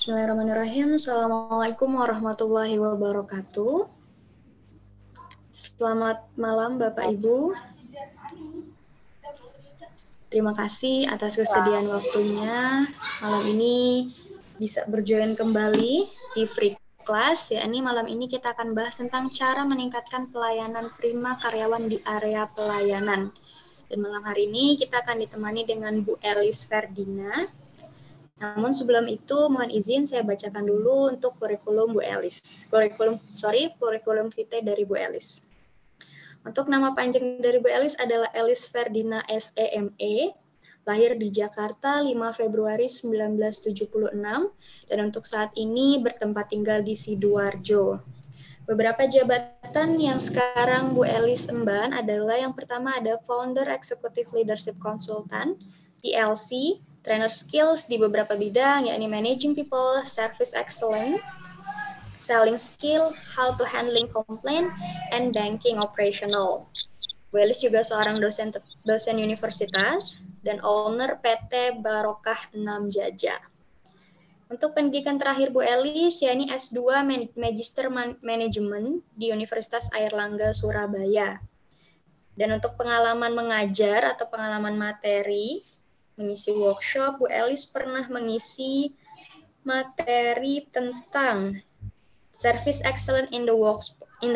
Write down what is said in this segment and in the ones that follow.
Bismillahirrahmanirrahim. Assalamualaikum warahmatullahi wabarakatuh. Selamat malam Bapak Ibu. Terima kasih atas kesediaan waktunya. Malam ini bisa berjoin kembali di Free Class. Ya, ini malam ini kita akan bahas tentang cara meningkatkan pelayanan prima karyawan di area pelayanan. Dan malam hari ini kita akan ditemani dengan Bu Elis Ferdina. Namun sebelum itu mohon izin saya bacakan dulu untuk kurikulum Bu Elis. Kurikulum vitae dari Bu Elis. Untuk nama panjang dari Bu Elis adalah Elis Ferdina SEME, lahir di Jakarta 5 Februari 1976 dan untuk saat ini bertempat tinggal di Sidoarjo. Beberapa jabatan yang sekarang Bu Elis emban adalah yang pertama ada Founder Executive Leadership Consultant, ELC, Trainer Skills di beberapa bidang, yakni Managing People, Service Excellence, Selling Skill, How to Handling Complaint, and Banking Operational. Bu Elis juga seorang dosen universitas dan owner PT Barokah 6 Jaja. Untuk pendidikan terakhir Bu Elis, yakni S2 Magister Manajemen di Universitas Airlangga Surabaya. Dan untuk pengalaman mengajar atau pengalaman materi, mengisi workshop, Bu Elis pernah mengisi materi tentang Service Excellence in the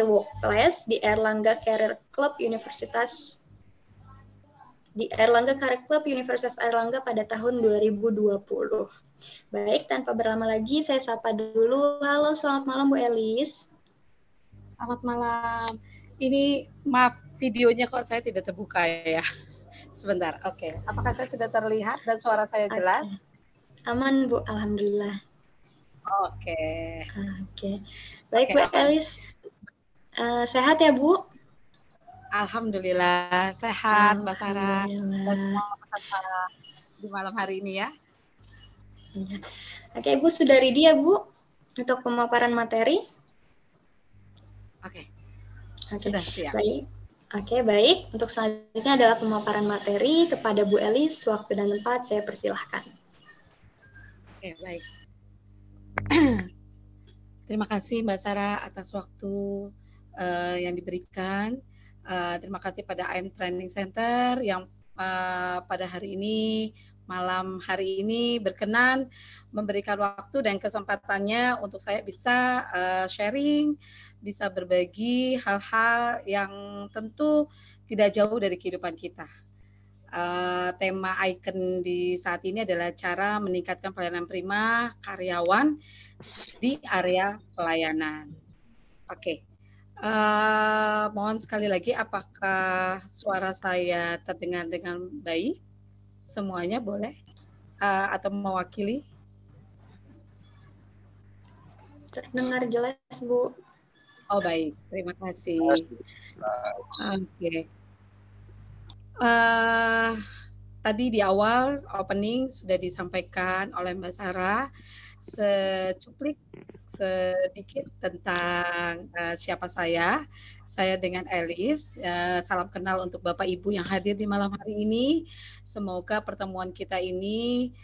Workplace di Airlangga Career Club Universitas Airlangga pada tahun 2020. Baik, tanpa berlama lagi saya sapa dulu. Halo, selamat malam Bu Elis. Selamat malam. Ini maaf videonya kok saya tidak terbuka ya. Sebentar, oke. Apakah saya sudah terlihat dan suara saya jelas? Aman Bu, alhamdulillah. Oke. Baik Bu Elis, sehat ya Bu? Alhamdulillah sehat Mbak Sarah. Dan semua peserta di malam hari ini ya. Oke, Ibu sudah ready ya Bu untuk pemaparan materi? Oke. Sudah siap. Baik. Untuk selanjutnya adalah pemaparan materi kepada Bu Elis. Waktu dan tempat saya persilahkan. Oke, baik. Terima kasih Mbak Sarah atas waktu yang diberikan. Terima kasih pada AM Training Center yang pada hari ini, malam hari ini berkenan memberikan waktu dan kesempatannya untuk saya bisa sharing, bisa berbagi hal-hal yang tentu tidak jauh dari kehidupan kita. Tema icon di saat ini adalah cara meningkatkan pelayanan prima karyawan di area pelayanan. Oke. Mohon sekali lagi, apakah suara saya terdengar dengan baik? Semuanya boleh? Atau mewakili? Terdengar jelas, Bu. Oh, baik. Terima kasih. Oke. Tadi di awal opening sudah disampaikan oleh Mbak Sarah secuplik sedikit tentang siapa saya. Saya dengan Elis. Salam kenal untuk Bapak Ibu yang hadir di malam hari ini. Semoga pertemuan kita ini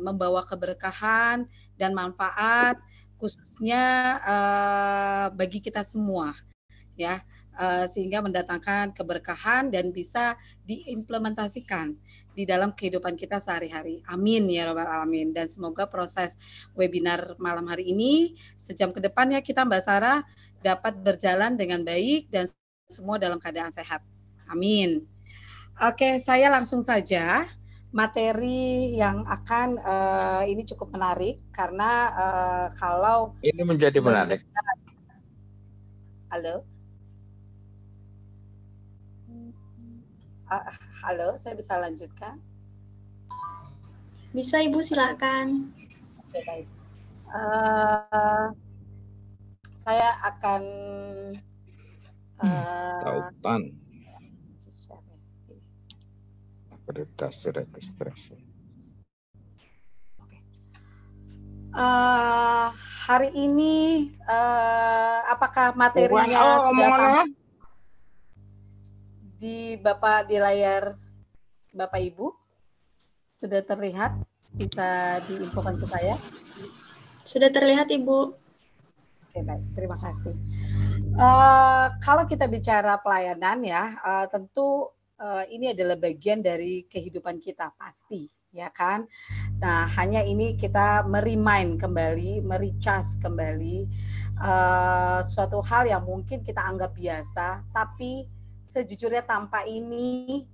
membawa keberkahan dan manfaat khususnya bagi kita semua, ya. Sehingga mendatangkan keberkahan dan bisa diimplementasikan di dalam kehidupan kita sehari-hari. Amin ya Rabbal Alamin. Dan semoga proses webinar malam hari ini sejam ke depannya kita Mbak Sarah dapat berjalan dengan baik dan semua dalam keadaan sehat. Amin. Oke, saya langsung saja. Materi yang akan ini cukup menarik karena kalau ini menjadi menarik. Halo. Halo, saya bisa lanjutkan? Bisa Ibu, silakan. Oke, baik. Saya akan tautan akreditasi registrasi. Oke. Hari ini apakah materinya sudah tampak di Bapak di layar Bapak Ibu? Sudah terlihat? Bisa diinfokan ke saya? Sudah terlihat, Ibu. Oke, baik. Terima kasih. Kalau kita bicara pelayanan ya, tentu ini adalah bagian dari kehidupan kita pasti, ya kan? Nah, hanya ini kita merimain kembali, mericas kembali suatu hal yang mungkin kita anggap biasa, tapi sejujurnya tanpa ini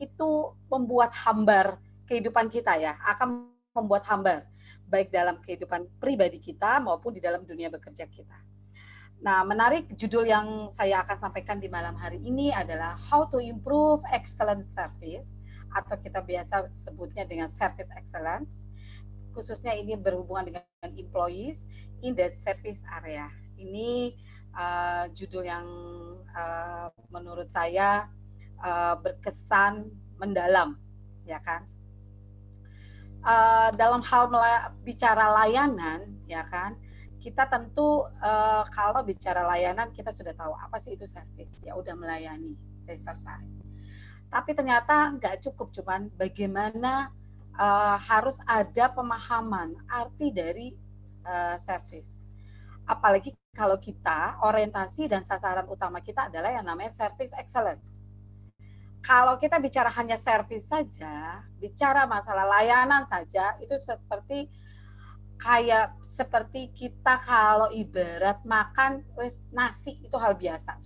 itu membuat hambar kehidupan kita ya, akan membuat hambar baik dalam kehidupan pribadi kita maupun di dalam dunia bekerja kita. Nah, menarik judul yang saya akan sampaikan di malam hari ini adalah How to Improve Excellent Service, atau kita biasa sebutnya dengan Service Excellence. Khususnya ini berhubungan dengan employees in the service area. Ini judul yang menurut saya berkesan mendalam, ya kan? Dalam hal bicara layanan, ya kan? Kita tentu kalau bicara layanan kita sudah tahu apa sih itu service, ya udah melayani, selesai. Tapi ternyata nggak cukup cuman bagaimana harus ada pemahaman arti dari service. Apalagi kalau kita orientasi dan sasaran utama kita adalah yang namanya service excellence. Kalau kita bicara hanya service saja, bicara masalah layanan saja, itu seperti kita kalau ibarat makan nasi, itu hal biasa.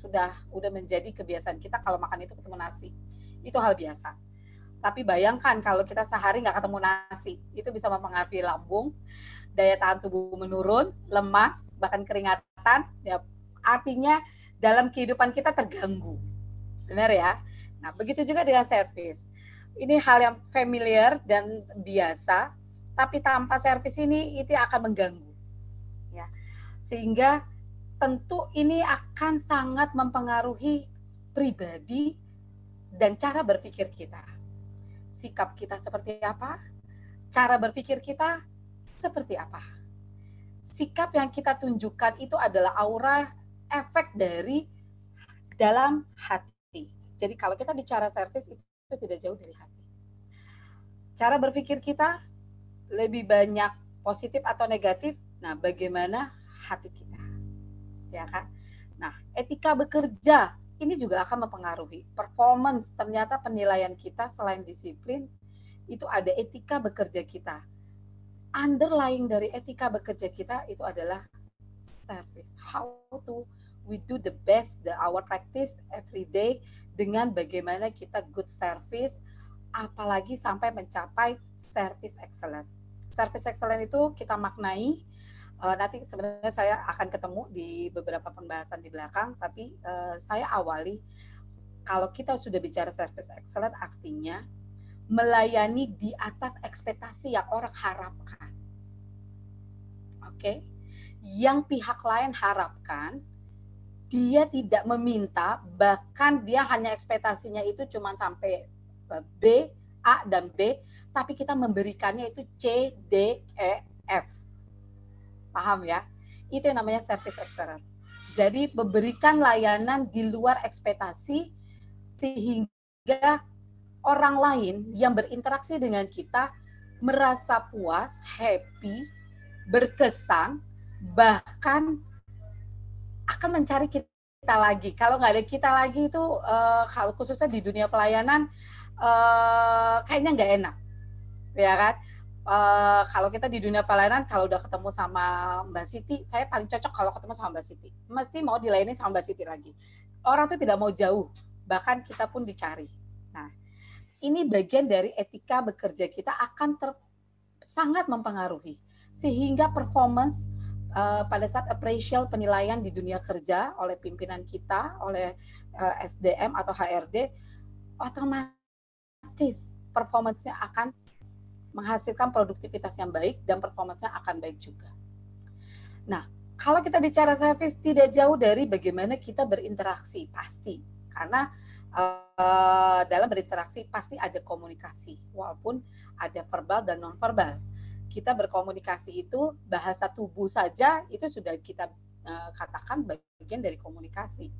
Udah menjadi kebiasaan kita kalau makan itu ketemu nasi. Itu hal biasa. Tapi bayangkan kalau kita sehari nggak ketemu nasi, itu bisa mempengaruhi lambung, daya tahan tubuh menurun, lemas, bahkan keringatan. Ya, artinya dalam kehidupan kita terganggu. Benar ya? Nah, begitu juga dengan service. Ini hal yang familiar dan biasa, tapi tanpa service ini itu akan mengganggu. Ya. Sehingga tentu ini akan sangat mempengaruhi pribadi dan cara berpikir kita. Sikap kita seperti apa? Cara berpikir kita seperti apa? Sikap yang kita tunjukkan itu adalah aura efek dari dalam hati. Jadi kalau kita bicara service itu tidak jauh dari hati. Cara berpikir kita lebih banyak positif atau negatif. Nah, bagaimana hati kita, ya kan? Nah, etika bekerja ini juga akan mempengaruhi performance. Ternyata penilaian kita selain disiplin itu ada etika bekerja kita. Underlying dari etika bekerja kita itu adalah service. How to we do the best our practice every day dengan bagaimana kita good service, apalagi sampai mencapai service excellent. Service excellent itu kita maknai, nanti sebenarnya saya akan ketemu di beberapa pembahasan di belakang, tapi saya awali, kalau kita sudah bicara service excellent artinya melayani di atas ekspektasi yang orang harapkan. Oke? Yang pihak lain harapkan, dia tidak meminta, bahkan dia hanya ekspektasinya itu cuma sampai B, A, dan B, tapi kita memberikannya itu C, D, E, F. Paham ya? Itu yang namanya service excellence. Jadi memberikan layanan di luar ekspektasi sehingga orang lain yang berinteraksi dengan kita merasa puas, happy, berkesan, bahkan akan mencari kita lagi. Kalau nggak ada kita lagi itu khususnya di dunia pelayanan kayaknya nggak enak, ya kan? Kalau kita di dunia pelayanan, kalau udah ketemu sama Mbak Siti, saya paling cocok kalau ketemu sama Mbak Siti. Mesti mau dilayani sama Mbak Siti lagi. Orang tuh tidak mau jauh, bahkan kita pun dicari. Nah, ini bagian dari etika bekerja kita akan sangat mempengaruhi. Sehingga performance pada saat appraisal penilaian di dunia kerja oleh pimpinan kita, oleh SDM atau HRD, otomatis performance-nya akan menghasilkan produktivitas yang baik dan performance-nya akan baik juga. Nah, kalau kita bicara service tidak jauh dari bagaimana kita berinteraksi, pasti. Karena dalam berinteraksi pasti ada komunikasi, walaupun ada verbal dan non-verbal. Kita berkomunikasi itu bahasa tubuh saja itu sudah kita katakan bagian dari komunikasi.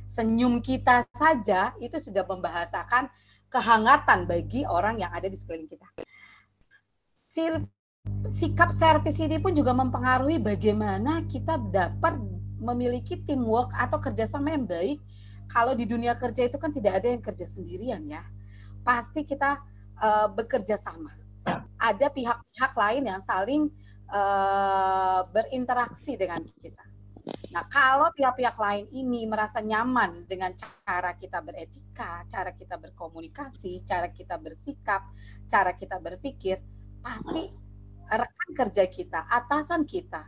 Senyum kita saja itu sudah membahasakan kehangatan bagi orang yang ada di sekeliling kita. Sikap servis ini pun juga mempengaruhi bagaimana kita dapat memiliki teamwork atau kerjasama yang baik. Kalau di dunia kerja itu kan tidak ada yang kerja sendirian ya. Pasti kita bekerja sama. Ada pihak-pihak lain yang saling berinteraksi dengan kita. Nah, kalau pihak-pihak lain ini merasa nyaman dengan cara kita beretika, cara kita berkomunikasi, cara kita bersikap, cara kita berpikir, pasti rekan kerja kita, atasan kita,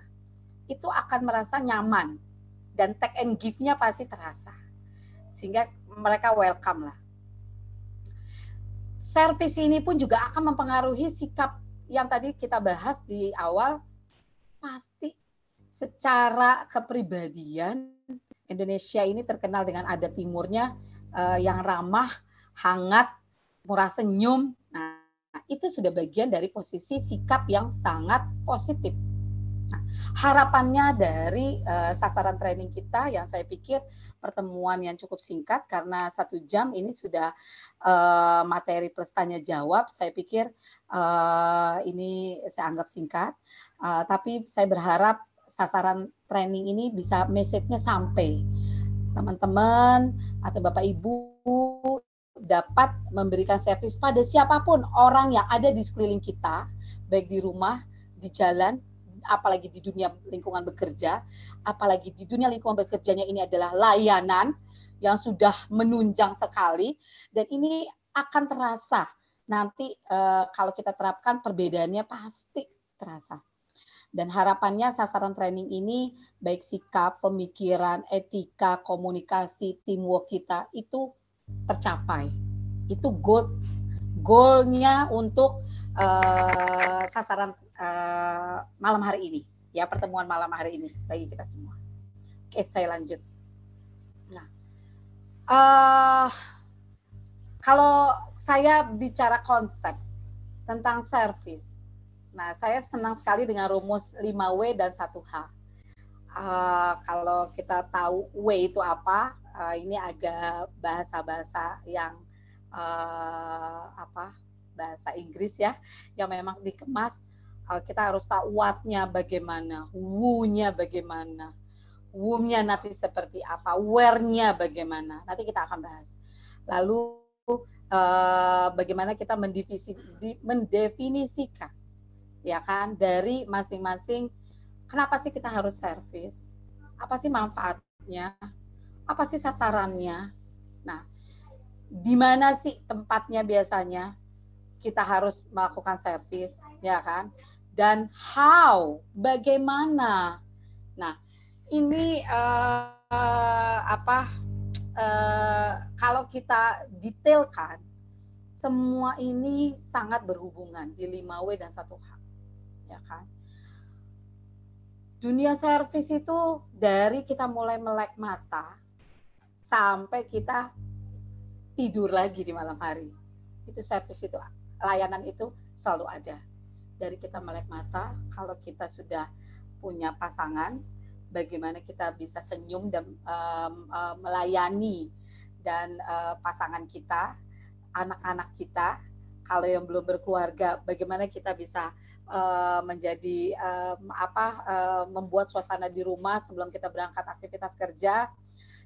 itu akan merasa nyaman. Dan take and give-nya pasti terasa. Sehingga mereka welcome lah. Servis ini pun juga akan mempengaruhi sikap yang tadi kita bahas di awal, pasti secara kepribadian Indonesia ini terkenal dengan adat timurnya yang ramah, hangat, murah senyum. Nah, itu sudah bagian dari posisi sikap yang sangat positif. Nah, harapannya dari sasaran training kita yang saya pikir pertemuan yang cukup singkat karena 1 jam ini sudah materi plus tanya jawab. Saya pikir ini saya anggap singkat, tapi saya berharap sasaran training ini bisa message-nya sampai teman-teman atau Bapak Ibu dapat memberikan servis pada siapapun orang yang ada di sekeliling kita, baik di rumah, di jalan, apalagi di dunia lingkungan bekerja, apalagi di dunia lingkungan bekerjanya ini adalah layanan yang sudah menunjang sekali, dan ini akan terasa nanti kalau kita terapkan perbedaannya pasti terasa. Dan harapannya sasaran training ini baik sikap, pemikiran, etika, komunikasi, teamwork kita itu tercapai. Itu goalnya untuk sasaran malam hari ini, ya, pertemuan malam hari ini bagi kita semua. Oke, saya lanjut. Nah, kalau saya bicara konsep tentang service, nah saya senang sekali dengan rumus 5W dan 1H. Kalau kita tahu W itu apa, ini agak bahasa-bahasa yang bahasa Inggris ya, yang memang dikemas. Kita harus tahu what-nya bagaimana, who-nya bagaimana, whom-nya nanti seperti apa, where-nya bagaimana. Nanti kita akan bahas. Lalu bagaimana kita mendefinisikan, ya kan, dari masing-masing. Kenapa sih kita harus servis? Apa sih manfaatnya? Apa sih sasarannya? Nah, di mana sih tempatnya biasanya kita harus melakukan servis, ya kan? Dan how, bagaimana? Nah, ini kalau kita detailkan, semua ini sangat berhubungan di 5W dan 1H, ya kan? Dunia servis itu dari kita mulai melek mata sampai kita tidur lagi di malam hari. Itu servis itu, layanan itu selalu ada. Dari kita melek mata, kalau kita sudah punya pasangan, bagaimana kita bisa senyum dan melayani dan pasangan kita, anak-anak kita. Kalau yang belum berkeluarga, bagaimana kita bisa menjadi membuat suasana di rumah sebelum kita berangkat aktivitas kerja.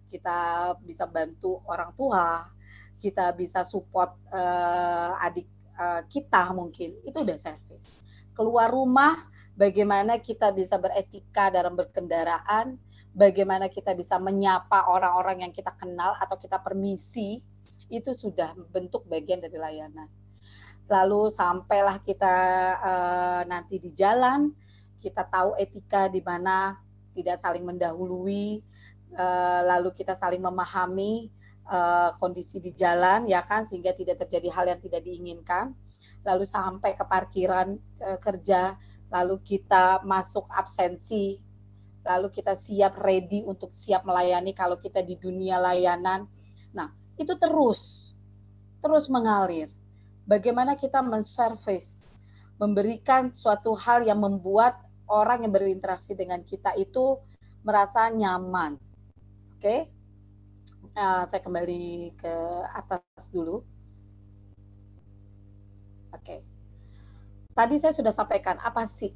Kita bisa bantu orang tua, kita bisa support adik kita, mungkin itu udah servis. Keluar rumah, bagaimana kita bisa beretika dalam berkendaraan, bagaimana kita bisa menyapa orang-orang yang kita kenal atau kita permisi, itu sudah bentuk bagian dari layanan. Lalu sampailah kita nanti di jalan, kita tahu etika di mana tidak saling mendahului, lalu kita saling memahami kondisi di jalan, ya kan, sehingga tidak terjadi hal yang tidak diinginkan. Lalu sampai ke parkiran kerja, lalu kita masuk absensi, lalu kita siap ready untuk siap melayani kalau kita di dunia layanan. Nah, itu terus mengalir. Bagaimana kita menservis, memberikan suatu hal yang membuat orang yang berinteraksi dengan kita itu merasa nyaman. Oke, saya kembali ke atas dulu. Oke. Tadi saya sudah sampaikan apa sih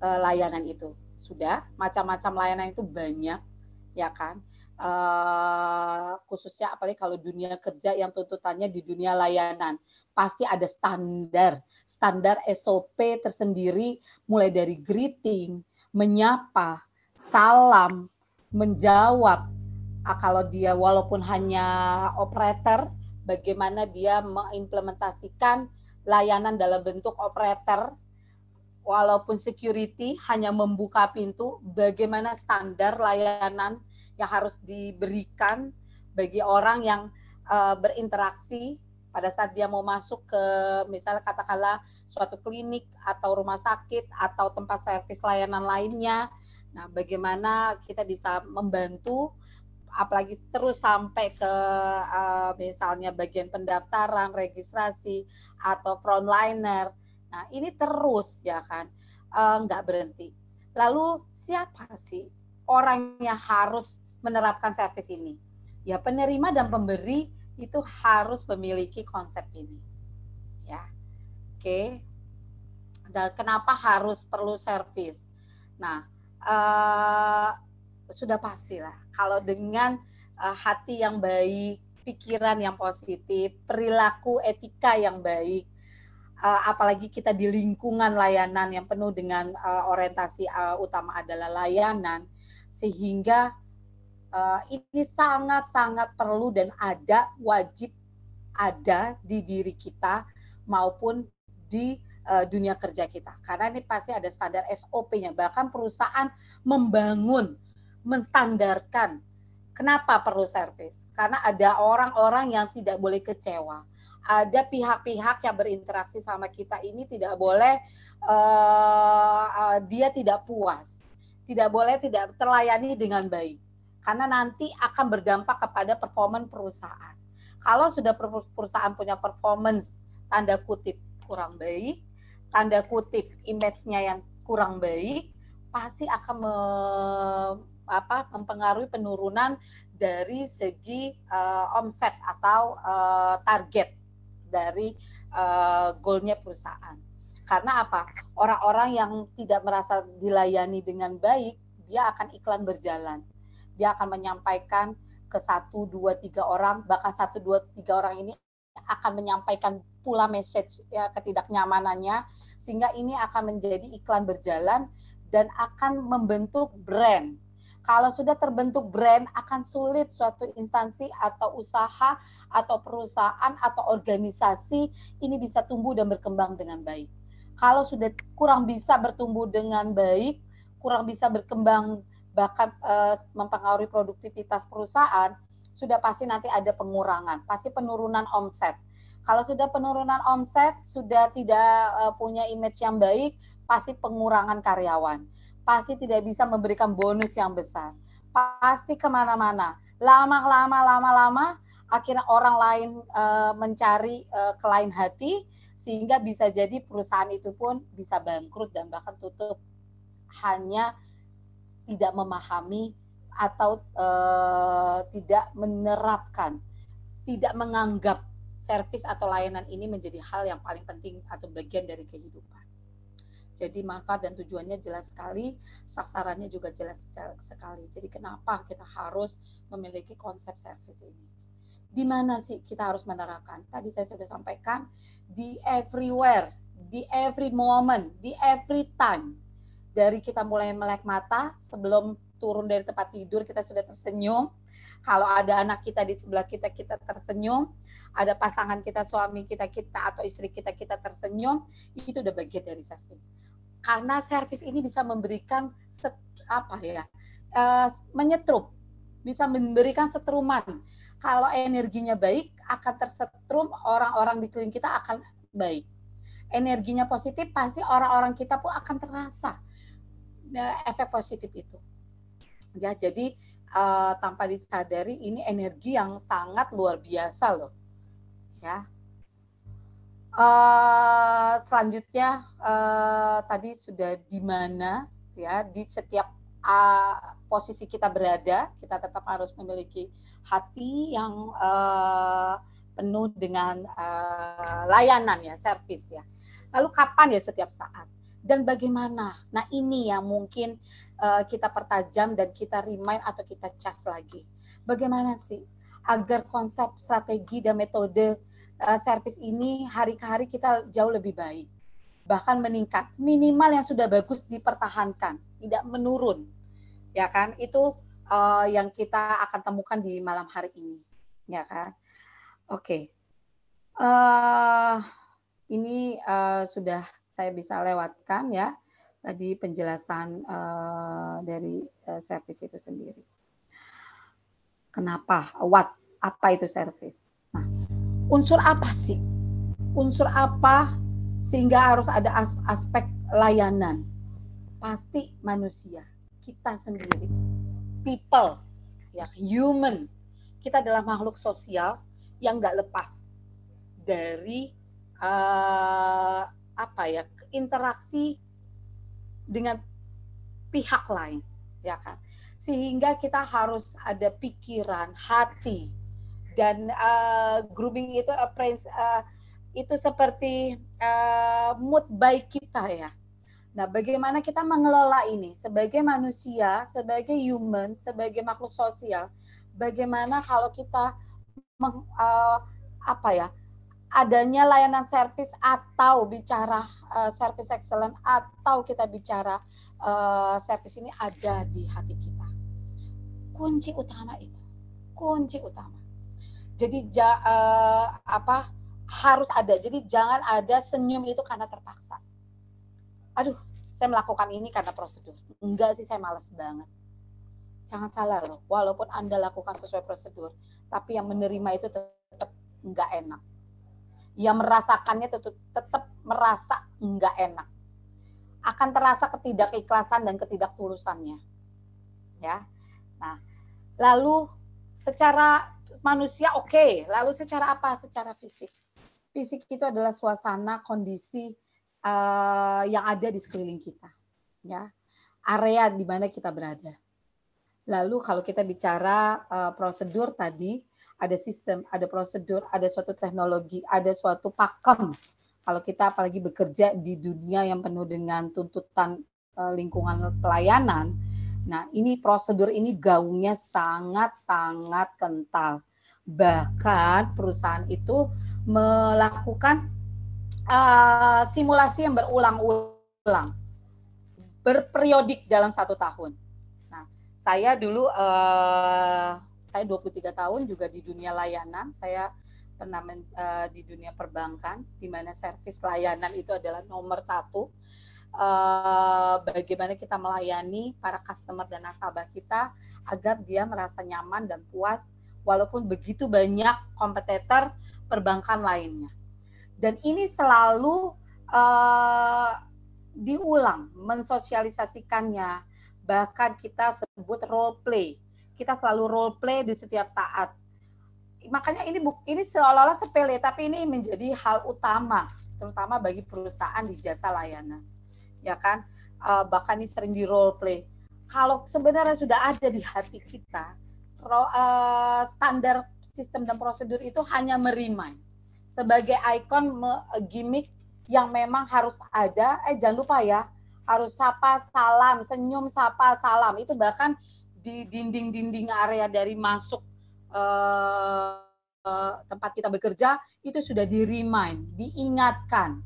layanan itu. Sudah, macam-macam layanan itu banyak, ya kan? Khususnya apalagi kalau dunia kerja yang tuntutannya di dunia layanan, pasti ada standar SOP tersendiri, mulai dari greeting, menyapa, salam, menjawab. Kalau dia walaupun hanya operator, bagaimana dia mengimplementasikan layanan dalam bentuk operator, walaupun security hanya membuka pintu, bagaimana standar layanan yang harus diberikan bagi orang yang berinteraksi pada saat dia mau masuk ke misalnya katakanlah suatu klinik atau rumah sakit atau tempat servis layanan lainnya. Nah, bagaimana kita bisa membantu apalagi terus sampai ke misalnya bagian pendaftaran, registrasi atau frontliner. Nah, ini terus ya kan, nggak berhenti. Lalu siapa sih orang yang harus menerapkan servis ini? Ya penerima dan pemberi itu harus memiliki konsep ini. Ya, oke. Dan kenapa harus perlu servis? Nah, sudah pastilah kalau dengan hati yang baik, pikiran yang positif, perilaku etika yang baik, apalagi kita di lingkungan layanan yang penuh dengan orientasi utama adalah layanan, sehingga ini sangat-sangat perlu dan wajib ada di diri kita maupun di dunia kerja kita. Karena ini pasti ada standar SOP-nya, bahkan perusahaan menstandarkan. Kenapa perlu servis? Karena ada orang-orang yang tidak boleh kecewa. Ada pihak-pihak yang berinteraksi sama kita ini tidak boleh dia tidak puas, tidak boleh tidak terlayani dengan baik, karena nanti akan berdampak kepada performance perusahaan. Kalau sudah perusahaan punya performance tanda kutip kurang baik, tanda kutip image-nya yang kurang baik, pasti akan mempengaruhi penurunan dari segi omset atau target dari goalnya perusahaan. Karena apa? Orang-orang yang tidak merasa dilayani dengan baik, dia akan iklan berjalan. Dia akan menyampaikan ke 1, 2, 3 orang, bahkan 1, 2, 3 orang ini akan menyampaikan pula message ya ketidaknyamanannya, sehingga ini akan menjadi iklan berjalan dan akan membentuk brand. Kalau sudah terbentuk brand, akan sulit suatu instansi atau usaha atau perusahaan atau organisasi ini bisa tumbuh dan berkembang dengan baik. Kalau sudah kurang bisa bertumbuh dengan baik, kurang bisa berkembang, bahkan mempengaruhi produktivitas perusahaan, sudah pasti nanti ada pengurangan, pasti penurunan omset. Kalau sudah penurunan omset, sudah tidak punya image yang baik, pasti pengurangan karyawan. Pasti tidak bisa memberikan bonus yang besar. Pasti kemana-mana. Lama-lama, akhirnya orang lain mencari ke lain hati, sehingga bisa jadi perusahaan itu pun bisa bangkrut dan bahkan tutup. Hanya tidak memahami atau tidak menerapkan, tidak menganggap servis atau layanan ini menjadi hal yang paling penting atau bagian dari kehidupan. Jadi manfaat dan tujuannya jelas sekali, sasarannya juga jelas sekali. Jadi kenapa kita harus memiliki konsep servis ini? Di mana sih kita harus menerapkan? Tadi saya sudah sampaikan, di everywhere, di every moment, di every time. Dari kita mulai melek mata, sebelum turun dari tempat tidur kita sudah tersenyum. Kalau ada anak kita di sebelah kita, kita tersenyum. Ada pasangan kita, suami kita atau istri kita tersenyum. Itu udah bagian dari servis. Karena servis ini bisa memberikan menyetrum, bisa memberikan setruman. Kalau energinya baik, akan tersetrum orang-orang di sekeliling kita akan baik. Energinya positif, pasti orang-orang kita pun akan terasa efek positif itu. Ya, jadi tanpa disadari ini energi yang sangat luar biasa loh. Ya. Selanjutnya tadi sudah di mana ya, di setiap posisi kita berada, kita tetap harus memiliki hati yang penuh dengan layanan ya, servis ya. Lalu kapan ya? Setiap saat. Dan bagaimana? Nah ini yang mungkin kita pertajam dan kita remind atau kita cas lagi. Bagaimana sih agar konsep, strategi, dan metode servis ini hari ke hari kita jauh lebih baik. Bahkan meningkat. Minimal yang sudah bagus dipertahankan, tidak menurun. Ya kan? Itu yang kita akan temukan di malam hari ini. Ya kan? Oke. Ini sudah saya bisa lewatkan ya tadi penjelasan dari service itu sendiri. Kenapa? What? Apa itu service? Nah, unsur apa sih? Unsur apa sehingga harus ada aspek layanan? Pasti manusia, kita sendiri, people, ya, human. Kita adalah makhluk sosial yang nggak lepas dari interaksi dengan pihak lain, ya kan? Sehingga kita harus ada pikiran, hati, dan grooming itu itu seperti mood baik kita ya. Nah, bagaimana kita mengelola ini sebagai manusia, sebagai human, sebagai makhluk sosial? Bagaimana kalau kita adanya layanan service atau bicara service excellent atau kita bicara service ini ada di hati kita. Kunci utama itu, kunci utama. Jadi harus ada. Jadi jangan ada senyum itu karena terpaksa. Aduh, saya melakukan ini karena prosedur. Enggak sih, saya malas banget. Jangan salah loh, walaupun Anda lakukan sesuai prosedur, tapi yang menerima itu tetap enggak enak. Yang merasakannya tetap merasa enggak enak. Akan terasa ketidakikhlasan dan ketidaktulusannya. Ya. Nah, lalu secara manusia oke. Lalu secara apa? Secara fisik. Fisik itu adalah suasana, kondisi yang ada di sekeliling kita. Ya. Area di mana kita berada. Lalu kalau kita bicara prosedur tadi, ada sistem, ada prosedur, ada suatu teknologi, ada suatu pakem. Kalau kita apalagi bekerja di dunia yang penuh dengan tuntutan lingkungan pelayanan, nah ini prosedur ini gaungnya sangat-sangat kental. Bahkan perusahaan itu melakukan simulasi yang berulang-ulang, berperiodik dalam 1 tahun. Nah, saya dulu saya 23 tahun juga di dunia layanan. Saya pernah di dunia perbankan, di mana servis layanan itu adalah nomor 1. Bagaimana kita melayani para customer dan nasabah kita agar dia merasa nyaman dan puas, walaupun begitu banyak kompetitor perbankan lainnya. Dan ini selalu diulang, mensosialisasikannya. Bahkan kita sebut role play. Kita selalu role play di setiap saat. Makanya ini seolah-olah sepele, tapi ini menjadi hal utama, terutama bagi perusahaan di jasa layanan. Ya kan? Bahkan ini sering di role play. Kalau sebenarnya sudah ada di hati kita, standar sistem dan prosedur itu hanya merimain. Sebagai ikon, gimmick yang memang harus ada, jangan lupa ya, harus sapa, salam, senyum, sapa, salam. Itu bahkan di dinding-dinding area dari masuk tempat kita bekerja, itu sudah di-remind, diingatkan.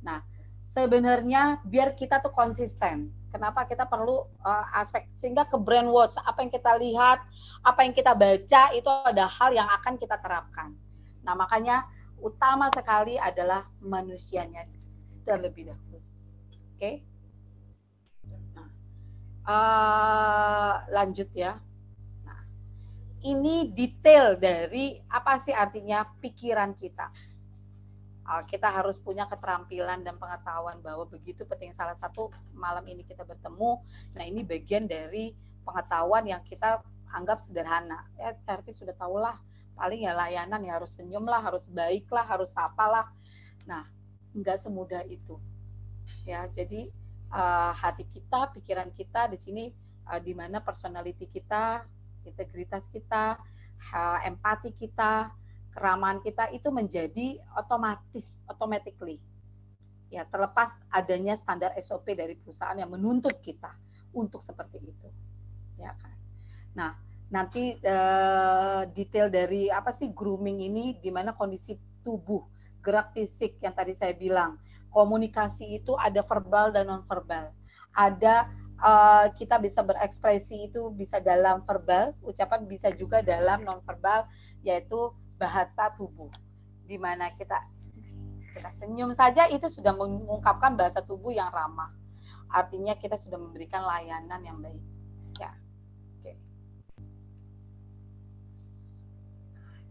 Nah, sebenarnya biar kita tuh konsisten. Kenapa kita perlu aspek, sehingga ke brainwash, apa yang kita lihat, apa yang kita baca, itu ada hal yang akan kita terapkan. Nah, makanya utama sekali adalah manusianya terlebih dahulu. Oke? Lanjut ya. Nah, ini detail dari apa sih artinya pikiran kita. Kita harus punya keterampilan dan pengetahuan bahwa begitu penting. Salah satu malam ini kita bertemu. Nah, ini bagian dari pengetahuan yang kita anggap sederhana. Ya, servis sudah tahulah. Paling ya layanan ya harus senyum lah, harus baik lah, harus sapa lah. Nah, nggak semudah itu. Ya, jadi hati kita, pikiran kita di sini di mana personality kita, integritas kita, empati kita, keramahan kita itu menjadi automatically. Ya, terlepas adanya standar SOP dari perusahaan yang menuntut kita untuk seperti itu. Ya kan. Nah, nanti detail dari apa sih grooming ini, di mana kondisi tubuh, gerak fisik yang tadi saya bilang, komunikasi itu ada verbal dan non verbal. Ada kita bisa berekspresi itu bisa dalam verbal, ucapan bisa juga dalam non verbal, yaitu bahasa tubuh, di mana kita senyum saja itu sudah mengungkapkan bahasa tubuh yang ramah. Artinya kita sudah memberikan layanan yang baik. Ya, oke.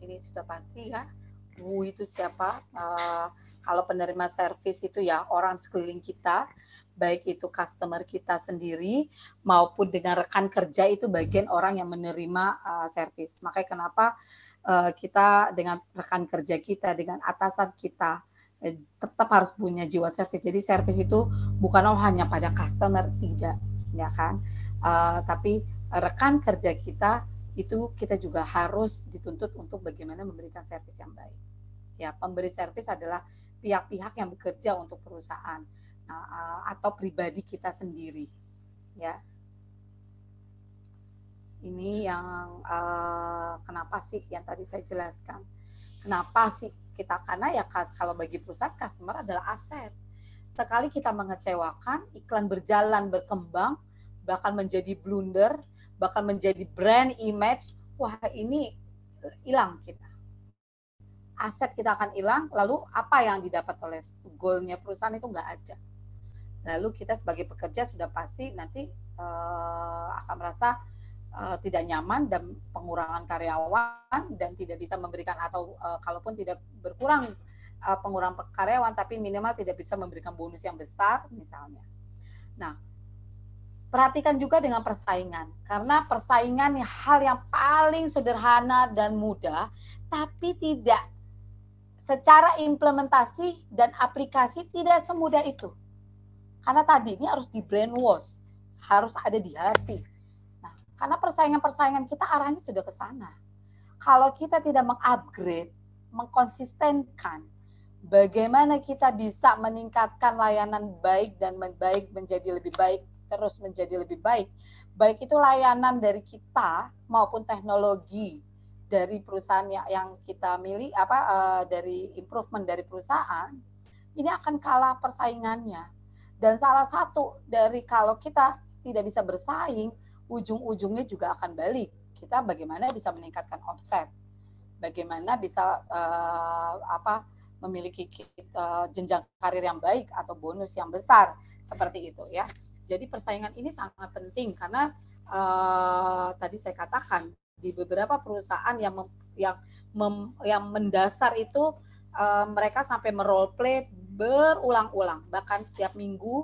Ini sudah pasti ya. Bu itu siapa? Kalau penerima servis itu ya orang sekeliling kita, baik itu customer kita sendiri maupun dengan rekan kerja itu bagian orang yang menerima servis. Makanya kenapa kita dengan rekan kerja kita, dengan atasan kita tetap harus punya jiwa servis. Jadi servis itu bukan hanya pada customer, tidak, ya kan? Tapi rekan kerja kita itu kita juga harus dituntut untuk bagaimana memberikan servis yang baik. Ya, pemberi servis adalah pihak-pihak yang bekerja untuk perusahaan atau pribadi kita sendiri. Ya, ini yang kenapa sih yang tadi saya jelaskan. Kenapa sih kita, karena ya kalau bagi perusahaan customer adalah aset. Sekali kita mengecewakan, iklan berjalan berkembang, bahkan menjadi blunder, bahkan menjadi brand image, wah ini hilang kita. Aset kita akan hilang, lalu apa yang didapat oleh goalnya perusahaan itu nggak ada. Lalu kita sebagai pekerja sudah pasti nanti akan merasa tidak nyaman dan pengurangan karyawan dan tidak bisa memberikan atau kalaupun tidak berkurang pengurangan karyawan tapi minimal tidak bisa memberikan bonus yang besar misalnya. Nah, perhatikan juga dengan persaingan karena persaingan hal yang paling sederhana dan mudah tapi tidak secara implementasi dan aplikasi tidak semudah itu. Karena tadi ini harus di brainwash, harus ada di hati. Karena persaingan-persaingan kita arahnya sudah ke sana. Kalau kita tidak mengupgrade, mengkonsistenkan, bagaimana kita bisa meningkatkan layanan baik dan baik menjadi lebih baik, terus menjadi lebih baik. Baik itu layanan dari kita maupun teknologi dari perusahaan yang kita milih, dari improvement dari perusahaan, ini akan kalah persaingannya. Dan salah satu dari kalau kita tidak bisa bersaing, ujung-ujungnya juga akan balik. Kita bagaimana bisa meningkatkan omset, bagaimana bisa memiliki jenjang karir yang baik atau bonus yang besar seperti itu ya. Jadi persaingan ini sangat penting karena tadi saya katakan di beberapa perusahaan yang mendasar itu mereka sampai merole play berulang-ulang, bahkan setiap minggu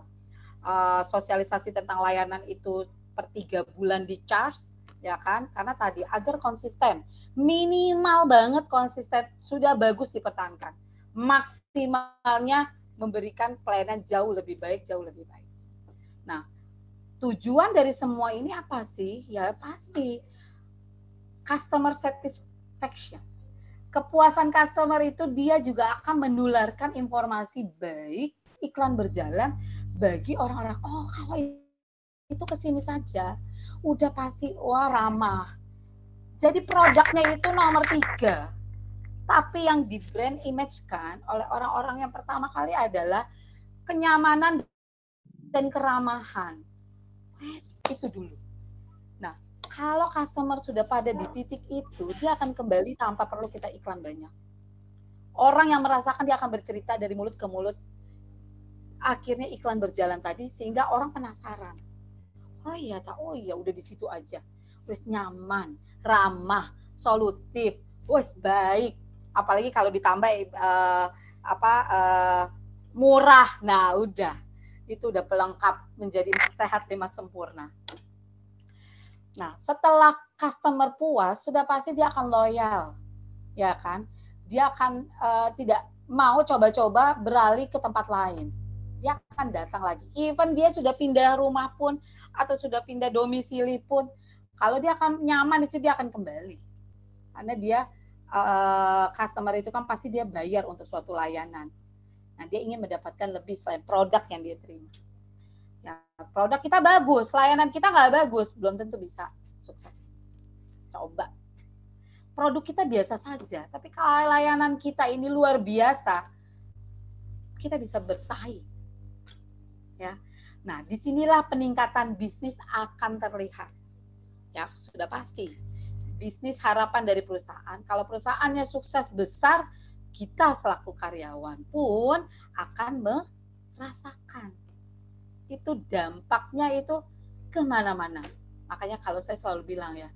sosialisasi tentang layanan itu per 3 bulan di charge, ya kan? Karena tadi agar konsisten, minimal banget konsisten, sudah bagus dipertahankan. Maksimalnya memberikan pelayanan jauh lebih baik. Nah, tujuan dari semua ini apa sih? Ya pasti customer satisfaction. Kepuasan customer itu dia juga akan menularkan informasi baik, iklan berjalan bagi orang-orang. Oh, kalau itu kesini saja, udah pasti ramah. Jadi produknya itu nomor 3. Tapi yang di brand image kan oleh orang-orang yang pertama kali adalah kenyamanan dan keramahan. Wes, itu dulu. Nah, kalau customer sudah pada di titik itu, dia akan kembali tanpa perlu kita iklan banyak. Orang yang merasakan dia akan bercerita dari mulut ke mulut. Akhirnya iklan berjalan tadi sehingga orang penasaran. Oh iya, udah di situ aja. Wes nyaman, ramah, solutif, wes baik. Apalagi kalau ditambah murah. Nah, udah. Itu udah pelengkap menjadi sehat 5 sempurna. Nah, setelah customer puas, sudah pasti dia akan loyal. Ya kan? Dia akan tidak mau coba-coba beralih ke tempat lain. Dia akan datang lagi. Even dia sudah pindah rumah pun atau sudah pindah domisili pun, kalau dia akan nyaman itu dia akan kembali. Karena dia customer itu kan pasti dia bayar untuk suatu layanan. Nah, dia ingin mendapatkan lebih selain produk yang dia terima. Ya, produk kita bagus, layanan kita nggak bagus, belum tentu bisa sukses. Coba. Produk kita biasa saja, tapi kalau layanan kita ini luar biasa, kita bisa bersaing. Ya. Nah, disinilah peningkatan bisnis akan terlihat. Ya, sudah pasti. Bisnis harapan dari perusahaan. Kalau perusahaannya sukses besar, kita selaku karyawan pun akan merasakan. Itu dampaknya itu kemana-mana. Makanya kalau saya selalu bilang ya,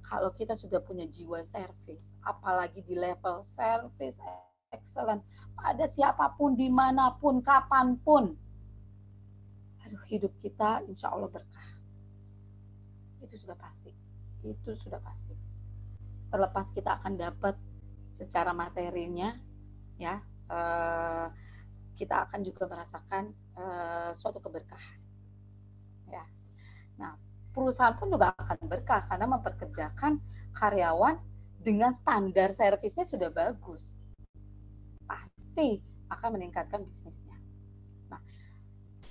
kalau kita sudah punya jiwa servis, apalagi di level service excellent, pada siapapun, dimanapun, kapanpun, hidup kita insya Allah berkah. Itu sudah pasti. Itu sudah pasti. Terlepas kita akan dapat secara materinya, ya, kita akan juga merasakan suatu keberkahan. Ya. Nah, perusahaan pun juga akan berkah karena memperkerjakan karyawan dengan standar servisnya sudah bagus. Pasti akan meningkatkan bisnisnya. Nah,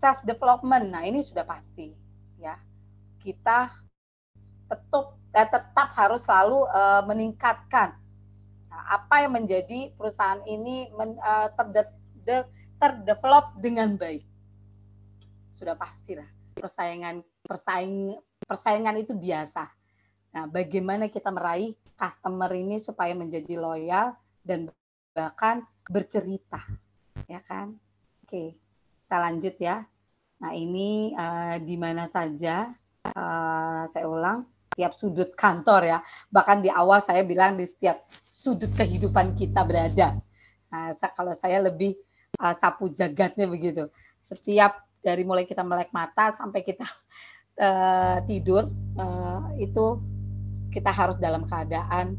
self development, nah ini sudah pasti, ya. Kita tetap harus selalu meningkatkan apa yang menjadi perusahaan ini terdevelop dengan baik. Sudah pastilah persaingan itu biasa. Nah, bagaimana kita meraih customer ini supaya menjadi loyal dan bahkan bercerita, ya kan? Oke, kita lanjut ya. Nah, ini di mana saja, saya ulang, setiap sudut kantor ya. Bahkan di awal saya bilang di setiap sudut kehidupan kita berada. Nah, kalau saya lebih sapu jagatnya begitu. Setiap dari mulai kita melek mata sampai kita tidur, itu kita harus dalam keadaan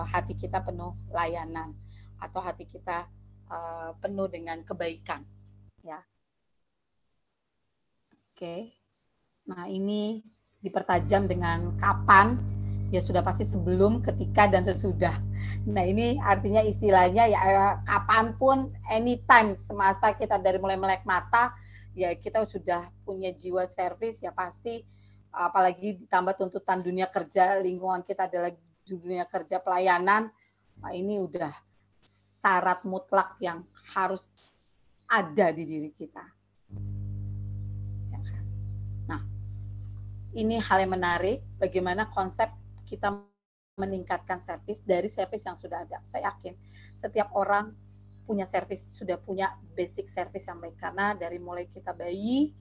hati kita penuh layanan atau hati kita penuh dengan kebaikan. Ya. Oke. Nah, ini dipertajam dengan kapan, ya sudah pasti sebelum, ketika, dan sesudah. Nah, ini artinya istilahnya ya kapanpun, anytime, semasa kita dari mulai melek mata, ya kita sudah punya jiwa servis, ya pasti, apalagi ditambah tuntutan dunia kerja, lingkungan kita adalah dunia kerja pelayanan, nah ini udah syarat mutlak yang harus ada di diri kita. Ini hal yang menarik, bagaimana konsep kita meningkatkan servis dari servis yang sudah ada. Saya yakin setiap orang punya servis, sudah punya basic servis yang baik, karena dari mulai kita bayi,